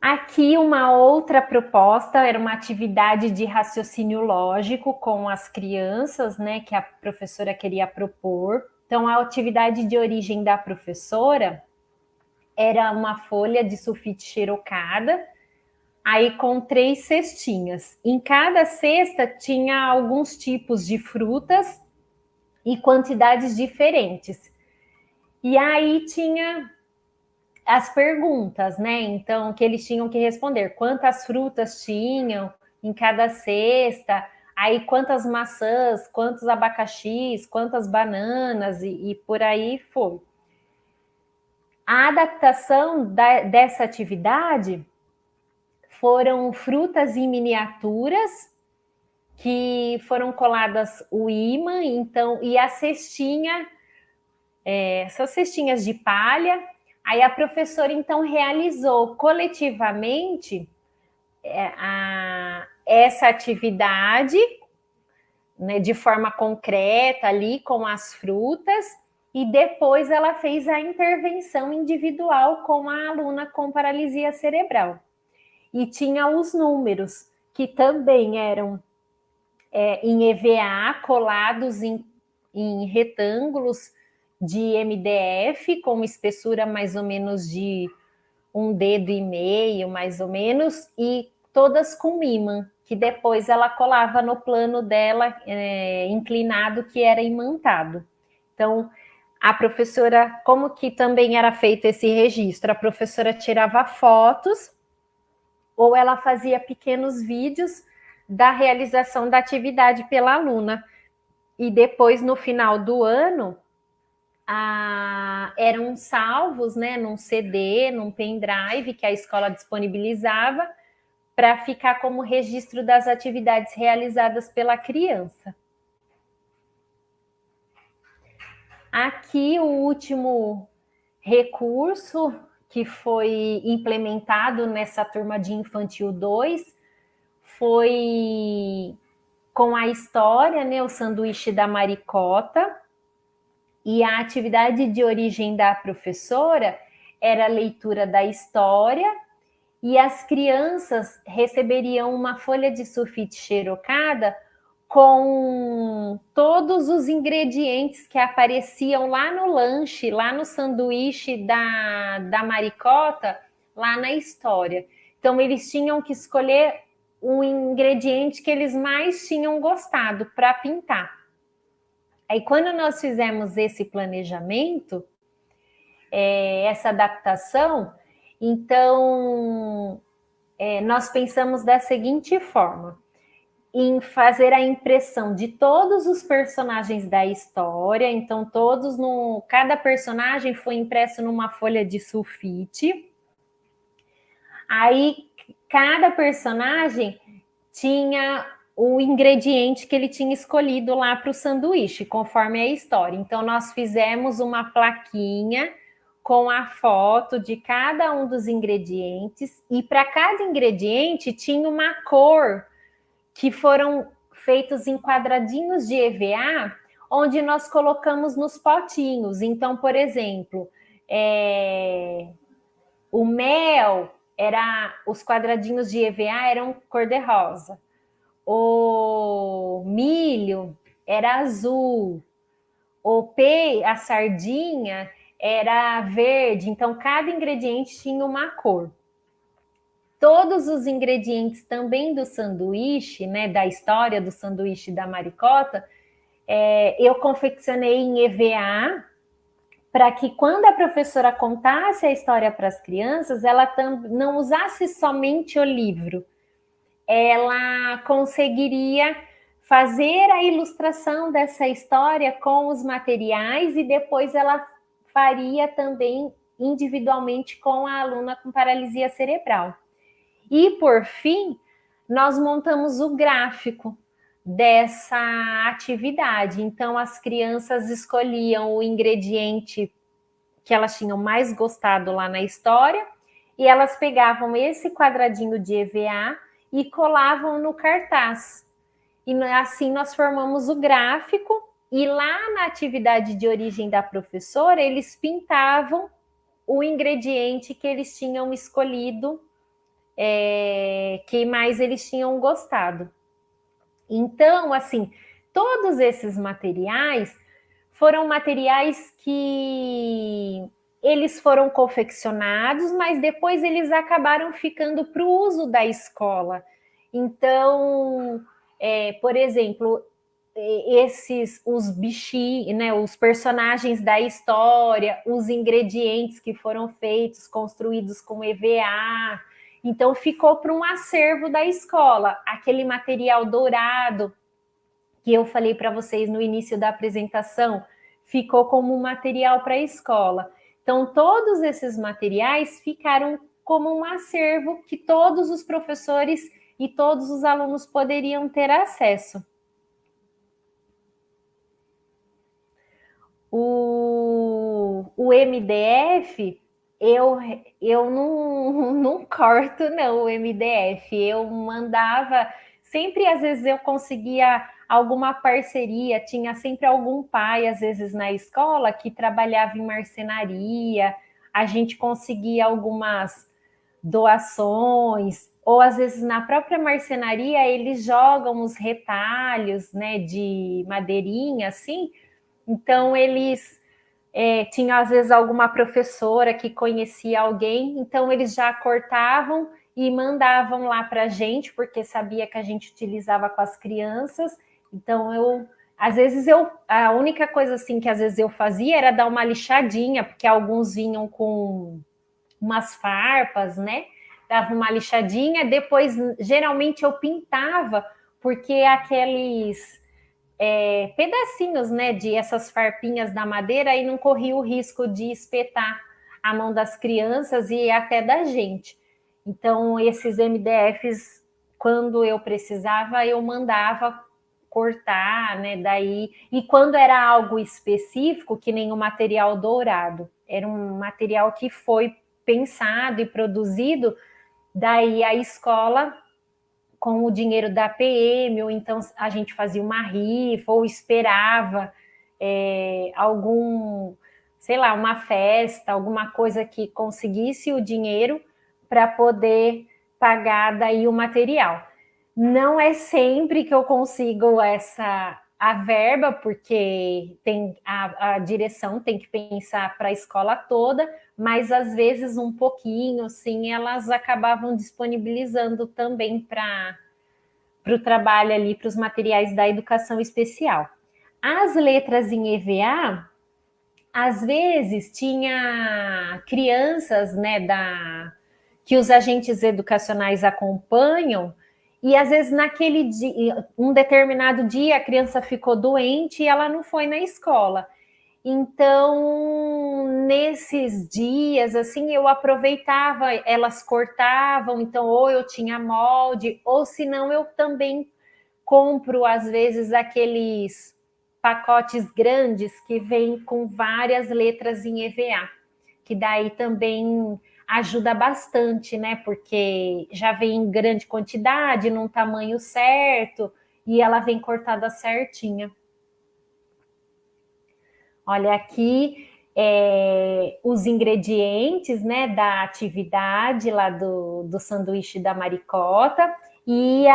Aqui uma outra proposta era uma atividade de raciocínio lógico com as crianças, né, que a professora queria propor. Então, a atividade de origem da professora era uma folha de sulfite xerocada, aí com 3 cestinhas. Em cada cesta tinha alguns tipos de frutas e quantidades diferentes. E aí tinha as perguntas, né? Então, que eles tinham que responder. Quantas frutas tinham em cada cesta? Aí, quantas maçãs, quantos abacaxis, quantas bananas e por aí foi. A adaptação dessa atividade foram frutas em miniaturas que foram coladas o imã, então, e a cestinha, essas cestinhas de palha. Aí a professora, então, realizou coletivamente essa atividade, né, de forma concreta ali com as frutas, e depois ela fez a intervenção individual com a aluna com paralisia cerebral. E tinha os números, que também eram em EVA, colados em retângulos de MDF, com espessura mais ou menos de 1,5 dedo, mais ou menos, e todas com ímã, que depois ela colava no plano dela, inclinado, que era imantado. Então, a professora, como que também era feito esse registro? A professora tirava fotos ou ela fazia pequenos vídeos da realização da atividade pela aluna. E depois, no final do ano, eram salvos, né, num CD, num pendrive que a escola disponibilizava para ficar como registro das atividades realizadas pela criança. Aqui o último recurso que foi implementado nessa turma de Infantil 2 foi com a história, né, o sanduíche da maricota, e a atividade de origem da professora era a leitura da história, e as crianças receberiam uma folha de sulfite xerocada com todos os ingredientes que apareciam lá no lanche, lá no sanduíche da maricota, lá na história. Então, eles tinham que escolher o ingrediente que eles mais tinham gostado para pintar. Aí, quando nós fizemos esse planejamento, essa adaptação, então, nós pensamos da seguinte forma: em fazer a impressão de todos os personagens da história, então cada personagem foi impresso numa folha de sulfite. Aí cada personagem tinha o ingrediente que ele tinha escolhido lá para o sanduíche, conforme a história. Então nós fizemos uma plaquinha com a foto de cada um dos ingredientes, e para cada ingrediente tinha uma cor que foram feitos em quadradinhos de EVA, onde nós colocamos nos potinhos. Então, por exemplo, o mel, os quadradinhos de EVA eram cor-de-rosa. O milho era azul. A sardinha era verde. Então, cada ingrediente tinha uma cor. Todos os ingredientes também do sanduíche, né, da história do sanduíche da maricota, eu confeccionei em EVA, para que quando a professora contasse a história para as crianças, ela não usasse somente o livro, ela conseguiria fazer a ilustração dessa história com os materiais, e depois ela faria também individualmente com a aluna com paralisia cerebral. E, por fim, nós montamos o gráfico dessa atividade. Então, as crianças escolhiam o ingrediente que elas tinham mais gostado lá na história, e elas pegavam esse quadradinho de EVA e colavam no cartaz. E assim nós formamos o gráfico, e lá na atividade de origem da professora, eles pintavam o ingrediente que eles tinham escolhido, que mais eles tinham gostado. Então, assim, todos esses materiais foram materiais que eles foram confeccionados, mas depois eles acabaram ficando para o uso da escola. Então, por exemplo, os bichinhos, né, os personagens da história, os ingredientes que foram feitos, construídos com EVA. Então, ficou para um acervo da escola. Aquele material dourado que eu falei para vocês no início da apresentação, ficou como material para a escola. Então, todos esses materiais ficaram como um acervo que todos os professores e todos os alunos poderiam ter acesso. O MDF, eu não corto, não, o MDF. Eu mandava, sempre às vezes eu conseguia alguma parceria, tinha sempre algum pai, às vezes na escola, que trabalhava em marcenaria, a gente conseguia algumas doações, ou às vezes na própria marcenaria eles jogam os retalhos, né, de madeirinha, assim. Então, eles tinham, às vezes, alguma professora que conhecia alguém, então eles já cortavam e mandavam lá para a gente, porque sabia que a gente utilizava com as crianças. Então, a única coisa assim que às vezes eu fazia era dar uma lixadinha, porque alguns vinham com umas farpas, né? Dava uma lixadinha, depois, geralmente, eu pintava, porque aqueles pedacinhos, né, de essas farpinhas da madeira, aí não corria o risco de espetar a mão das crianças e até da gente. Então, esses MDFs, quando eu precisava, eu mandava cortar, né, daí. E quando era algo específico, que nem o material dourado, era um material que foi pensado e produzido, daí a escola, com o dinheiro da PM, ou então a gente fazia uma rifa, ou esperava sei lá, uma festa, alguma coisa que conseguisse o dinheiro para poder pagar daí o material. Não é sempre que eu consigo a verba, porque a direção tem que pensar para a escola toda, mas às vezes um pouquinho, sim, elas acabavam disponibilizando também para o trabalho ali, para os materiais da educação especial. As letras em EVA, às vezes tinha crianças, né, que os agentes educacionais acompanham, e às vezes naquele dia, um determinado dia, a criança ficou doente e ela não foi na escola. Então, nesses dias, assim, eu aproveitava, elas cortavam, então, ou eu tinha molde, ou se não, eu também compro, às vezes, aqueles pacotes grandes que vêm com várias letras em EVA, que daí também ajuda bastante, né? Porque já vem em grande quantidade, num tamanho certo, e ela vem cortada certinha. Olha, aqui os ingredientes, né, da atividade lá do sanduíche da Maricota e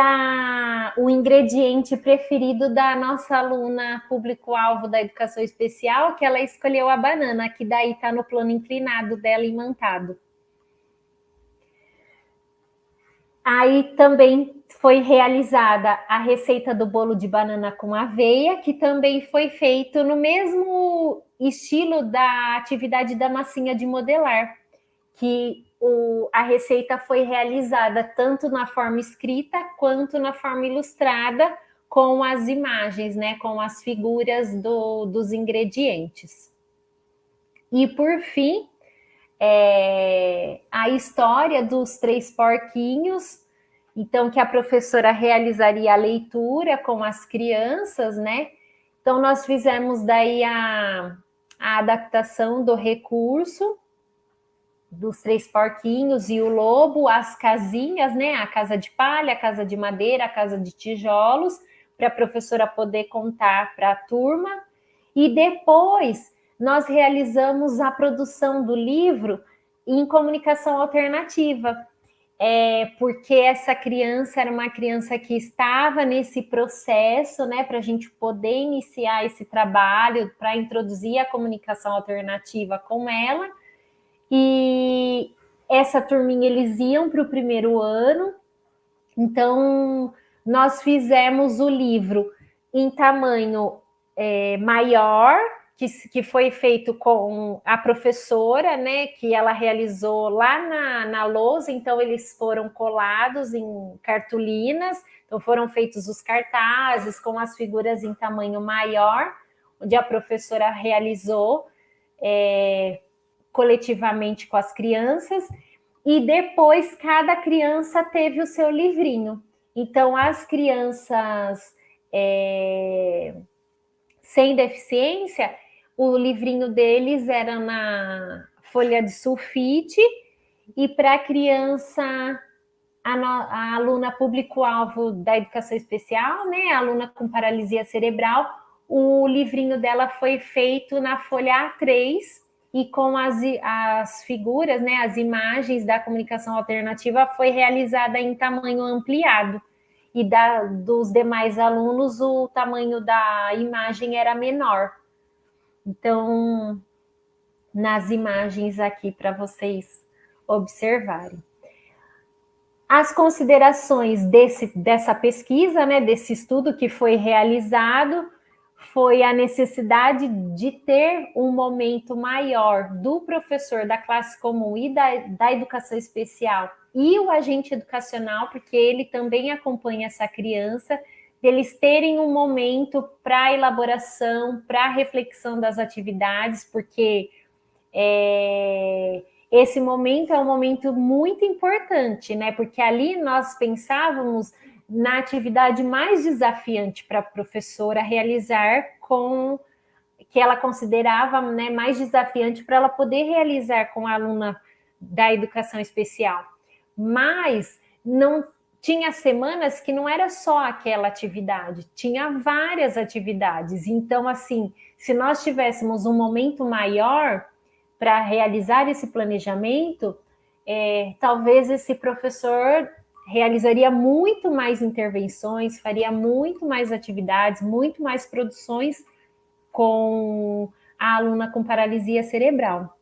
o ingrediente preferido da nossa aluna público-alvo da educação especial, que ela escolheu a banana, que daí está no plano inclinado dela imantado. Aí também foi realizada a receita do bolo de banana com aveia, que também foi feito no mesmo estilo da atividade da massinha de modelar, que a receita foi realizada tanto na forma escrita quanto na forma ilustrada, com as imagens, né, com as figuras dos ingredientes. E por fim, a história dos 3 porquinhos, então que a professora realizaria a leitura com as crianças, né? Então nós fizemos daí a adaptação do recurso dos 3 porquinhos e o lobo, as casinhas, né? A casa de palha, a casa de madeira, a casa de tijolos, para a professora poder contar para a turma. E depois nós realizamos a produção do livro em comunicação alternativa, porque essa criança era uma criança que estava nesse processo, né, para a gente poder iniciar esse trabalho, para introduzir a comunicação alternativa com ela. E essa turminha, eles iam para o primeiro ano, então nós fizemos o livro em tamanho maior, que foi feito com a professora, né, que ela realizou lá na lousa, então eles foram colados em cartolinas, então foram feitos os cartazes com as figuras em tamanho maior, onde a professora realizou coletivamente com as crianças, e depois cada criança teve o seu livrinho. Então, as crianças sem deficiência, o livrinho deles era na folha de sulfite, e para a criança, a aluna público-alvo da educação especial, né, a aluna com paralisia cerebral, o livrinho dela foi feito na folha A3, e com as figuras, né, as imagens da comunicação alternativa, foi realizada em tamanho ampliado. E dos demais alunos, o tamanho da imagem era menor. Então, nas imagens aqui para vocês observarem. As considerações dessa pesquisa, né, desse estudo que foi realizado, foi a necessidade de ter um momento maior do professor da classe comum e da educação especial e o agente educacional, porque ele também acompanha essa criança, eles terem um momento para a elaboração, para a reflexão das atividades, porque esse momento é um momento muito importante, né? Porque ali nós pensávamos na atividade mais desafiante para a professora realizar, que ela considerava, né, mais desafiante para ela poder realizar com a aluna da educação especial. Mas não tinha semanas que não era só aquela atividade, tinha várias atividades. Então, assim, se nós tivéssemos um momento maior para realizar esse planejamento, talvez esse professor realizaria muito mais intervenções, faria muito mais atividades, muito mais produções com a aluna com paralisia cerebral.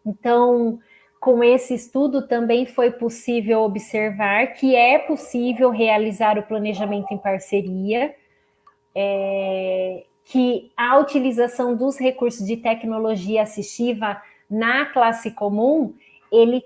Então, com esse estudo também foi possível observar que é possível realizar o planejamento em parceria, que a utilização dos recursos de tecnologia assistiva na classe comum, ele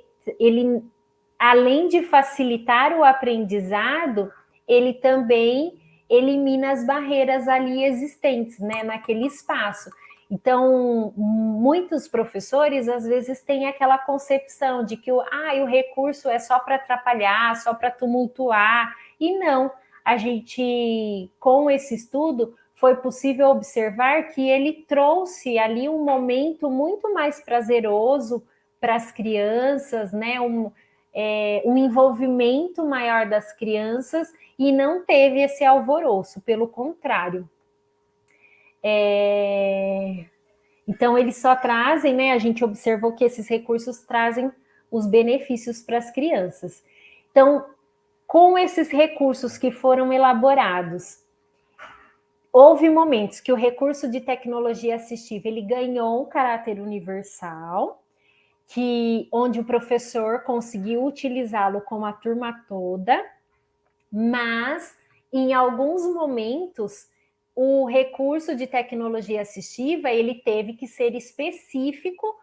além de facilitar o aprendizado, ele também elimina as barreiras ali existentes, né, naquele espaço. Então, muitos professores, às vezes, têm aquela concepção de que o recurso é só para atrapalhar, só para tumultuar, e não. A gente, com esse estudo, foi possível observar que ele trouxe ali um momento muito mais prazeroso para as crianças, né, um envolvimento maior das crianças, e não teve esse alvoroço, pelo contrário. Então, eles só trazem, né? A gente observou que esses recursos trazem os benefícios para as crianças. Então, com esses recursos que foram elaborados, houve momentos que o recurso de tecnologia assistiva ele ganhou um caráter universal, onde o professor conseguiu utilizá-lo com a turma toda, mas em alguns momentos o recurso de tecnologia assistiva ele teve que ser específico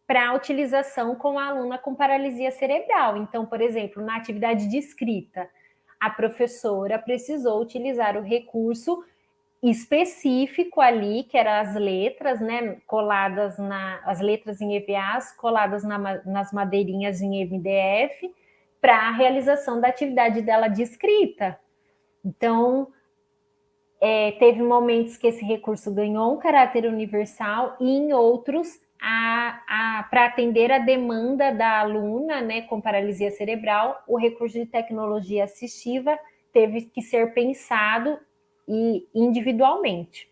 para a utilização com a aluna com paralisia cerebral. Então, por exemplo, na atividade de escrita, a professora precisou utilizar o recurso específico ali, que eram as letras, né, coladas as letras em EVAs, coladas nas madeirinhas em MDF, para a realização da atividade dela de escrita. Então, teve momentos que esse recurso ganhou um caráter universal e em outros, para atender a demanda da aluna, né, com paralisia cerebral, o recurso de tecnologia assistiva teve que ser pensado e individualmente.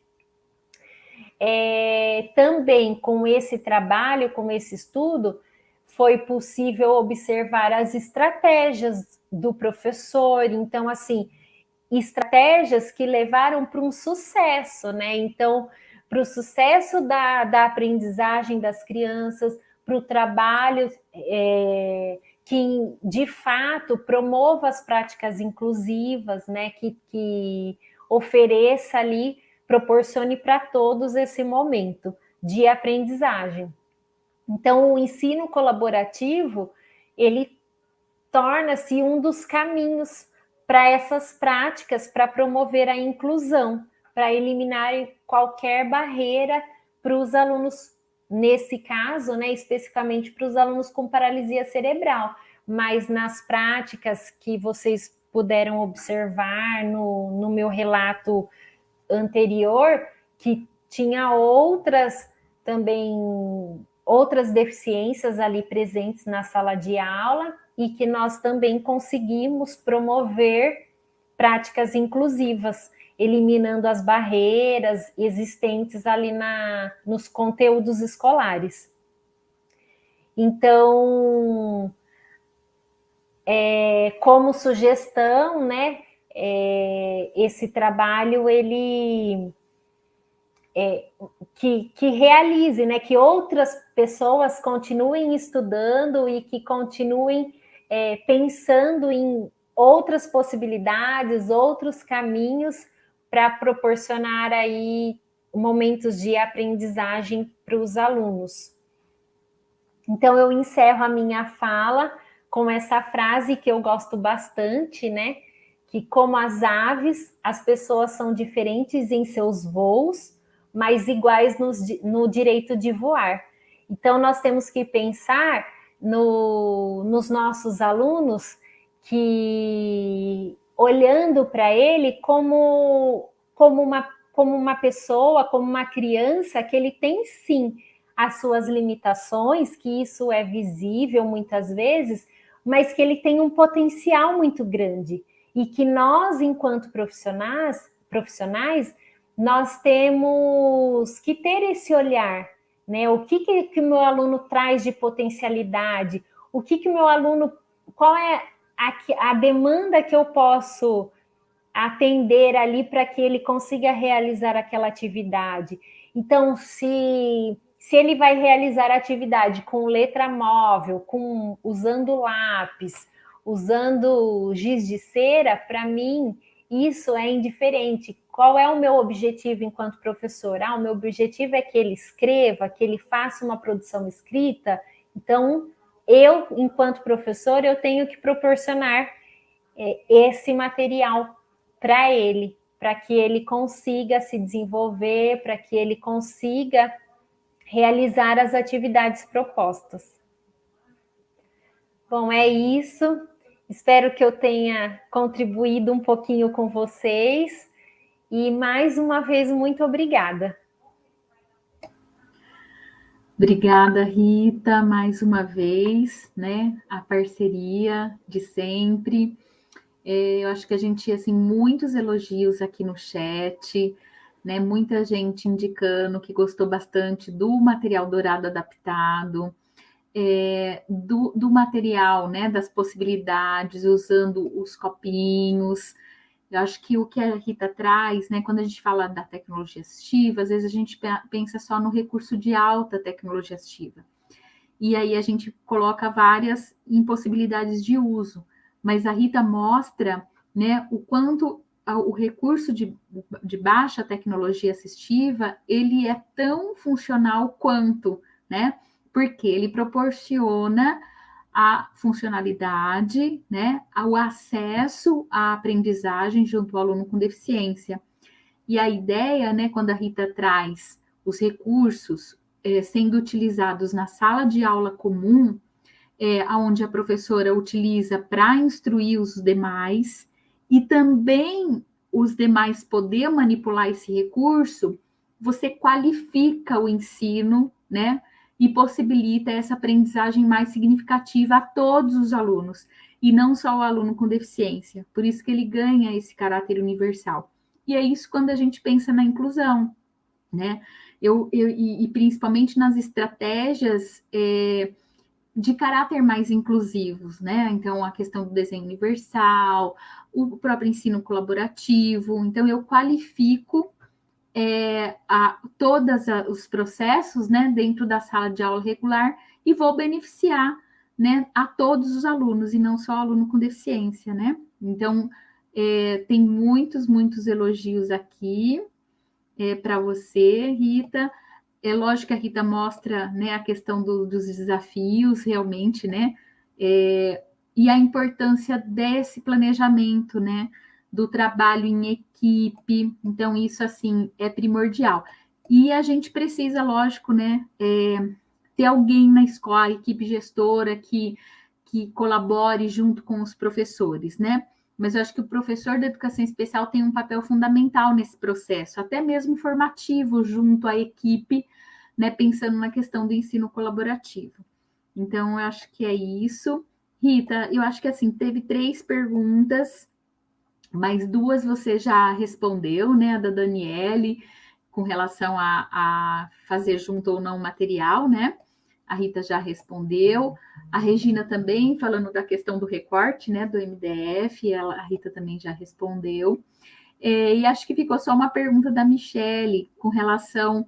Também com esse trabalho, com esse estudo, foi possível observar as estratégias do professor. Então, assim, estratégias que levaram para um sucesso, né? Então, para o sucesso da aprendizagem das crianças, para o trabalho que, de fato, promova as práticas inclusivas, né? Que ofereça ali, proporcione para todos esse momento de aprendizagem. Então, o ensino colaborativo, ele torna-se um dos caminhos para essas práticas, para promover a inclusão, para eliminar qualquer barreira para os alunos, nesse caso, né, especificamente para os alunos com paralisia cerebral, mas nas práticas que vocês puderam observar no meu relato anterior, que tinha outras deficiências ali presentes na sala de aula e que nós também conseguimos promover práticas inclusivas, eliminando as barreiras existentes ali nos conteúdos escolares. Então, como sugestão, né, esse trabalho ele que realize, né, que outras pessoas continuem estudando e que continuem pensando em outras possibilidades, outros caminhos para proporcionar aí momentos de aprendizagem para os alunos. Então, eu encerro a minha fala com essa frase que eu gosto bastante, né? Que como as aves, as pessoas são diferentes em seus voos, mas iguais no direito de voar. Então, nós temos que pensar nos nossos alunos, que olhando para ele como uma pessoa, como uma criança, que ele tem sim as suas limitações, que isso é visível muitas vezes, mas que ele tem um potencial muito grande e que nós, enquanto profissionais, nós temos que ter esse olhar, né? O que o meu aluno traz de potencialidade? O que o meu aluno, qual é a demanda que eu posso atender ali para que ele consiga realizar aquela atividade? Então, se ele vai realizar a atividade com letra móvel, usando lápis, usando giz de cera, para mim, isso é indiferente. Qual é o meu objetivo enquanto professor? O meu objetivo é que ele escreva, que ele faça uma produção escrita. Então, eu, enquanto professor, eu tenho que proporcionar esse material para ele, para que ele consiga se desenvolver, para que ele consiga realizar as atividades propostas. Bom, é isso. Espero que eu tenha contribuído um pouquinho com vocês. E mais uma vez, muito obrigada. Obrigada, Rita, mais uma vez, né? A parceria de sempre. Eu acho que a gente, assim, muitos elogios aqui no chat, né? Muita gente indicando que gostou bastante do material dourado adaptado, do material, né? Das possibilidades, usando os copinhos. Eu acho que o que a Rita traz, né? Quando a gente fala da tecnologia assistiva, às vezes a gente pensa só no recurso de alta tecnologia assistiva. E aí a gente coloca várias impossibilidades de uso. Mas a Rita mostra, né, o quanto o recurso de baixa tecnologia assistiva, ele é tão funcional quanto, né? Porque ele proporciona a funcionalidade, né, o acesso à aprendizagem junto ao aluno com deficiência. E a ideia, né, quando a Rita traz os recursos sendo utilizados na sala de aula comum, onde a professora utiliza para instruir os demais, e também os demais poder manipular esse recurso, você qualifica o ensino, né? E possibilita essa aprendizagem mais significativa a todos os alunos, e não só o aluno com deficiência. Por isso que ele ganha esse caráter universal. E é isso quando a gente pensa na inclusão, né? E principalmente nas estratégias de caráter mais inclusivos, né? Então, a questão do desenho universal, o próprio ensino colaborativo. Então, eu qualifico todos os processos, né, dentro da sala de aula regular e vou beneficiar, né, a todos os alunos e não só aluno com deficiência, né? Então, tem muitos elogios aqui para você, Rita. É lógico que a Rita mostra, né, a questão dos desafios, realmente, né? E a importância desse planejamento, né? Do trabalho em equipe. Então, isso, assim, é primordial. E a gente precisa, lógico, né? Ter alguém na escola, a equipe gestora, que colabore junto com os professores, né? Mas eu acho que o professor da educação especial tem um papel fundamental nesse processo, até mesmo formativo, junto à equipe, né, pensando na questão do ensino colaborativo. Então, eu acho que é isso. Rita, eu acho que assim, teve 3 perguntas, mas 2 você já respondeu, né? A da Daniele, com relação a fazer junto ou não o material, né? A Rita já respondeu. A Regina também, falando da questão do recorte, né? Do MDF, a Rita também já respondeu. E acho que ficou só uma pergunta da Michele com relação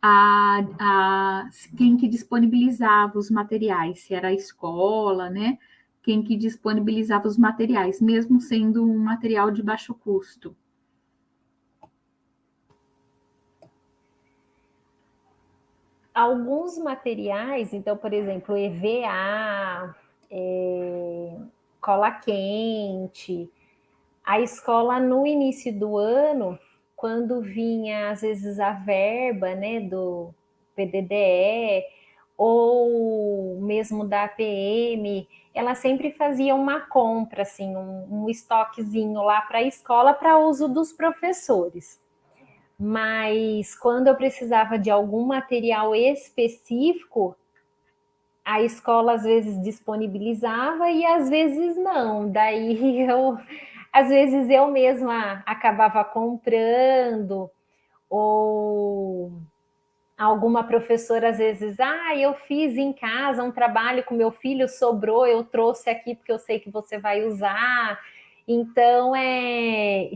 a quem que disponibilizava os materiais, se era a escola, né? Quem que disponibilizava os materiais, mesmo sendo um material de baixo custo. Alguns materiais, então, por exemplo, EVA, cola quente, a escola no início do ano, quando vinha às vezes a verba, né, do PDDE ou mesmo da APM, ela sempre fazia uma compra, assim, um estoquezinho lá para a escola para uso dos professores. Mas quando eu precisava de algum material específico, a escola às vezes disponibilizava e às vezes não. Daí às vezes eu mesma acabava comprando, ou alguma professora às vezes, eu fiz em casa um trabalho com meu filho, sobrou, eu trouxe aqui porque eu sei que você vai usar. Então,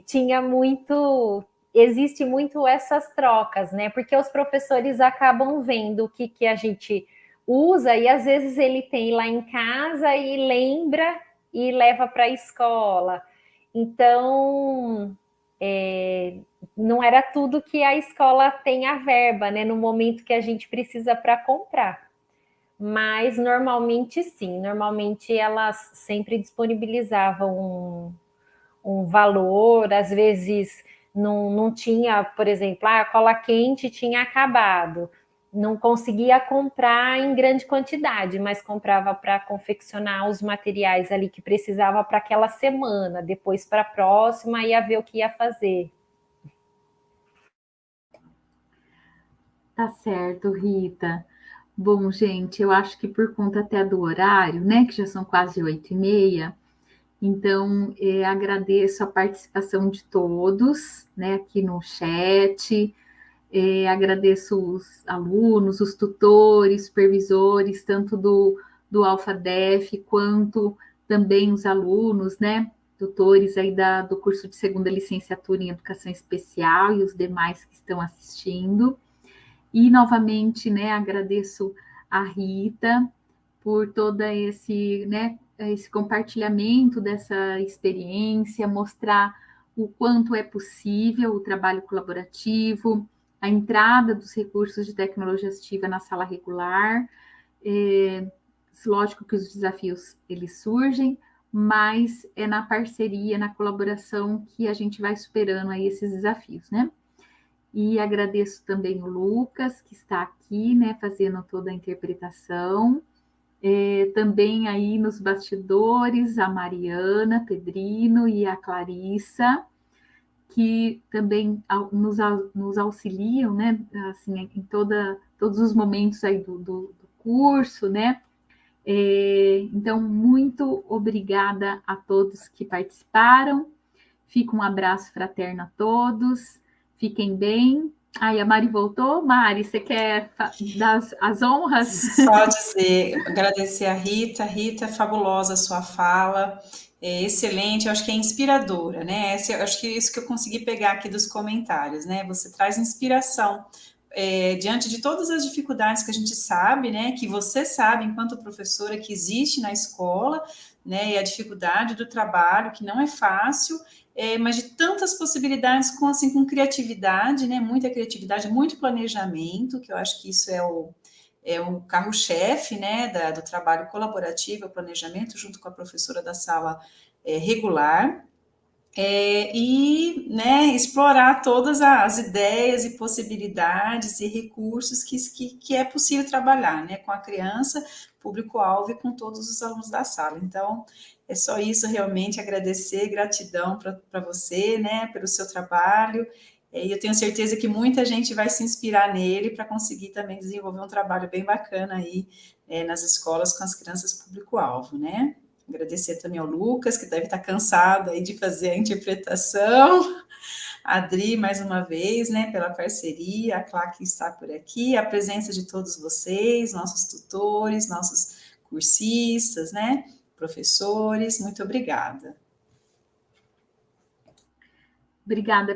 tinha muito, existe muito essas trocas, né? Porque os professores acabam vendo o que a gente usa e às vezes ele tem lá em casa e lembra e leva para a escola. Então, não era tudo que a escola tem a verba, né? No momento que a gente precisa para comprar. Mas normalmente sim, normalmente elas sempre disponibilizavam um valor, às vezes não tinha, por exemplo, a cola quente tinha acabado, não conseguia comprar em grande quantidade, mas comprava para confeccionar os materiais ali que precisava para aquela semana, depois para a próxima ia ver o que ia fazer. Tá certo, Rita. Bom, gente, eu acho que por conta até do horário, né, que já são quase 8h30, então agradeço a participação de todos, né, aqui no chat, agradeço os alunos, os tutores, supervisores, tanto do AlfaDef, quanto também os alunos, né, tutores aí do curso de segunda licenciatura em Educação Especial e os demais que estão assistindo. E, novamente, né, agradeço a Rita por todo né, esse compartilhamento dessa experiência, mostrar o quanto é possível o trabalho colaborativo, a entrada dos recursos de tecnologia assistiva na sala regular. Lógico que os desafios eles surgem, mas é na parceria, na colaboração que a gente vai superando aí esses desafios, né? E agradeço também o Lucas, que está aqui, né, fazendo toda a interpretação. Também aí nos bastidores, a Mariana Pedrino e a Clarissa, que também nos auxiliam, né, assim, em todos os momentos aí do curso, né. Então, muito obrigada a todos que participaram. Fica um abraço fraterno a todos. Fiquem bem. Ai, a Mari voltou. Mari, você quer dar as honras? Só dizer, agradecer a Rita. Rita, fabulosa a sua fala. excelente, eu acho que é inspiradora, né? Eu acho que é isso que eu consegui pegar aqui dos comentários, né? Você traz inspiração diante de todas as dificuldades que a gente sabe, né? Que você sabe, enquanto professora, que existe na escola, né? E a dificuldade do trabalho, que não é fácil, mas de tantas possibilidades assim, com criatividade, né? Muita criatividade, muito planejamento, que eu acho que isso é o carro-chefe, né, do trabalho colaborativo, o planejamento, junto com a professora da sala regular, e né, explorar todas as ideias e possibilidades e recursos que é possível trabalhar, né, com a criança, público-alvo e com todos os alunos da sala. Então, é só isso, realmente agradecer, gratidão para você, né, pelo seu trabalho, e eu tenho certeza que muita gente vai se inspirar nele para conseguir também desenvolver um trabalho bem bacana aí nas escolas com as crianças público-alvo, né? Agradecer também ao Lucas, que deve estar cansado aí de fazer a interpretação. A Adri, mais uma vez, né, pela parceria, a Clá que está por aqui, a presença de todos vocês, nossos tutores, nossos cursistas, né, professores, muito obrigada. Obrigada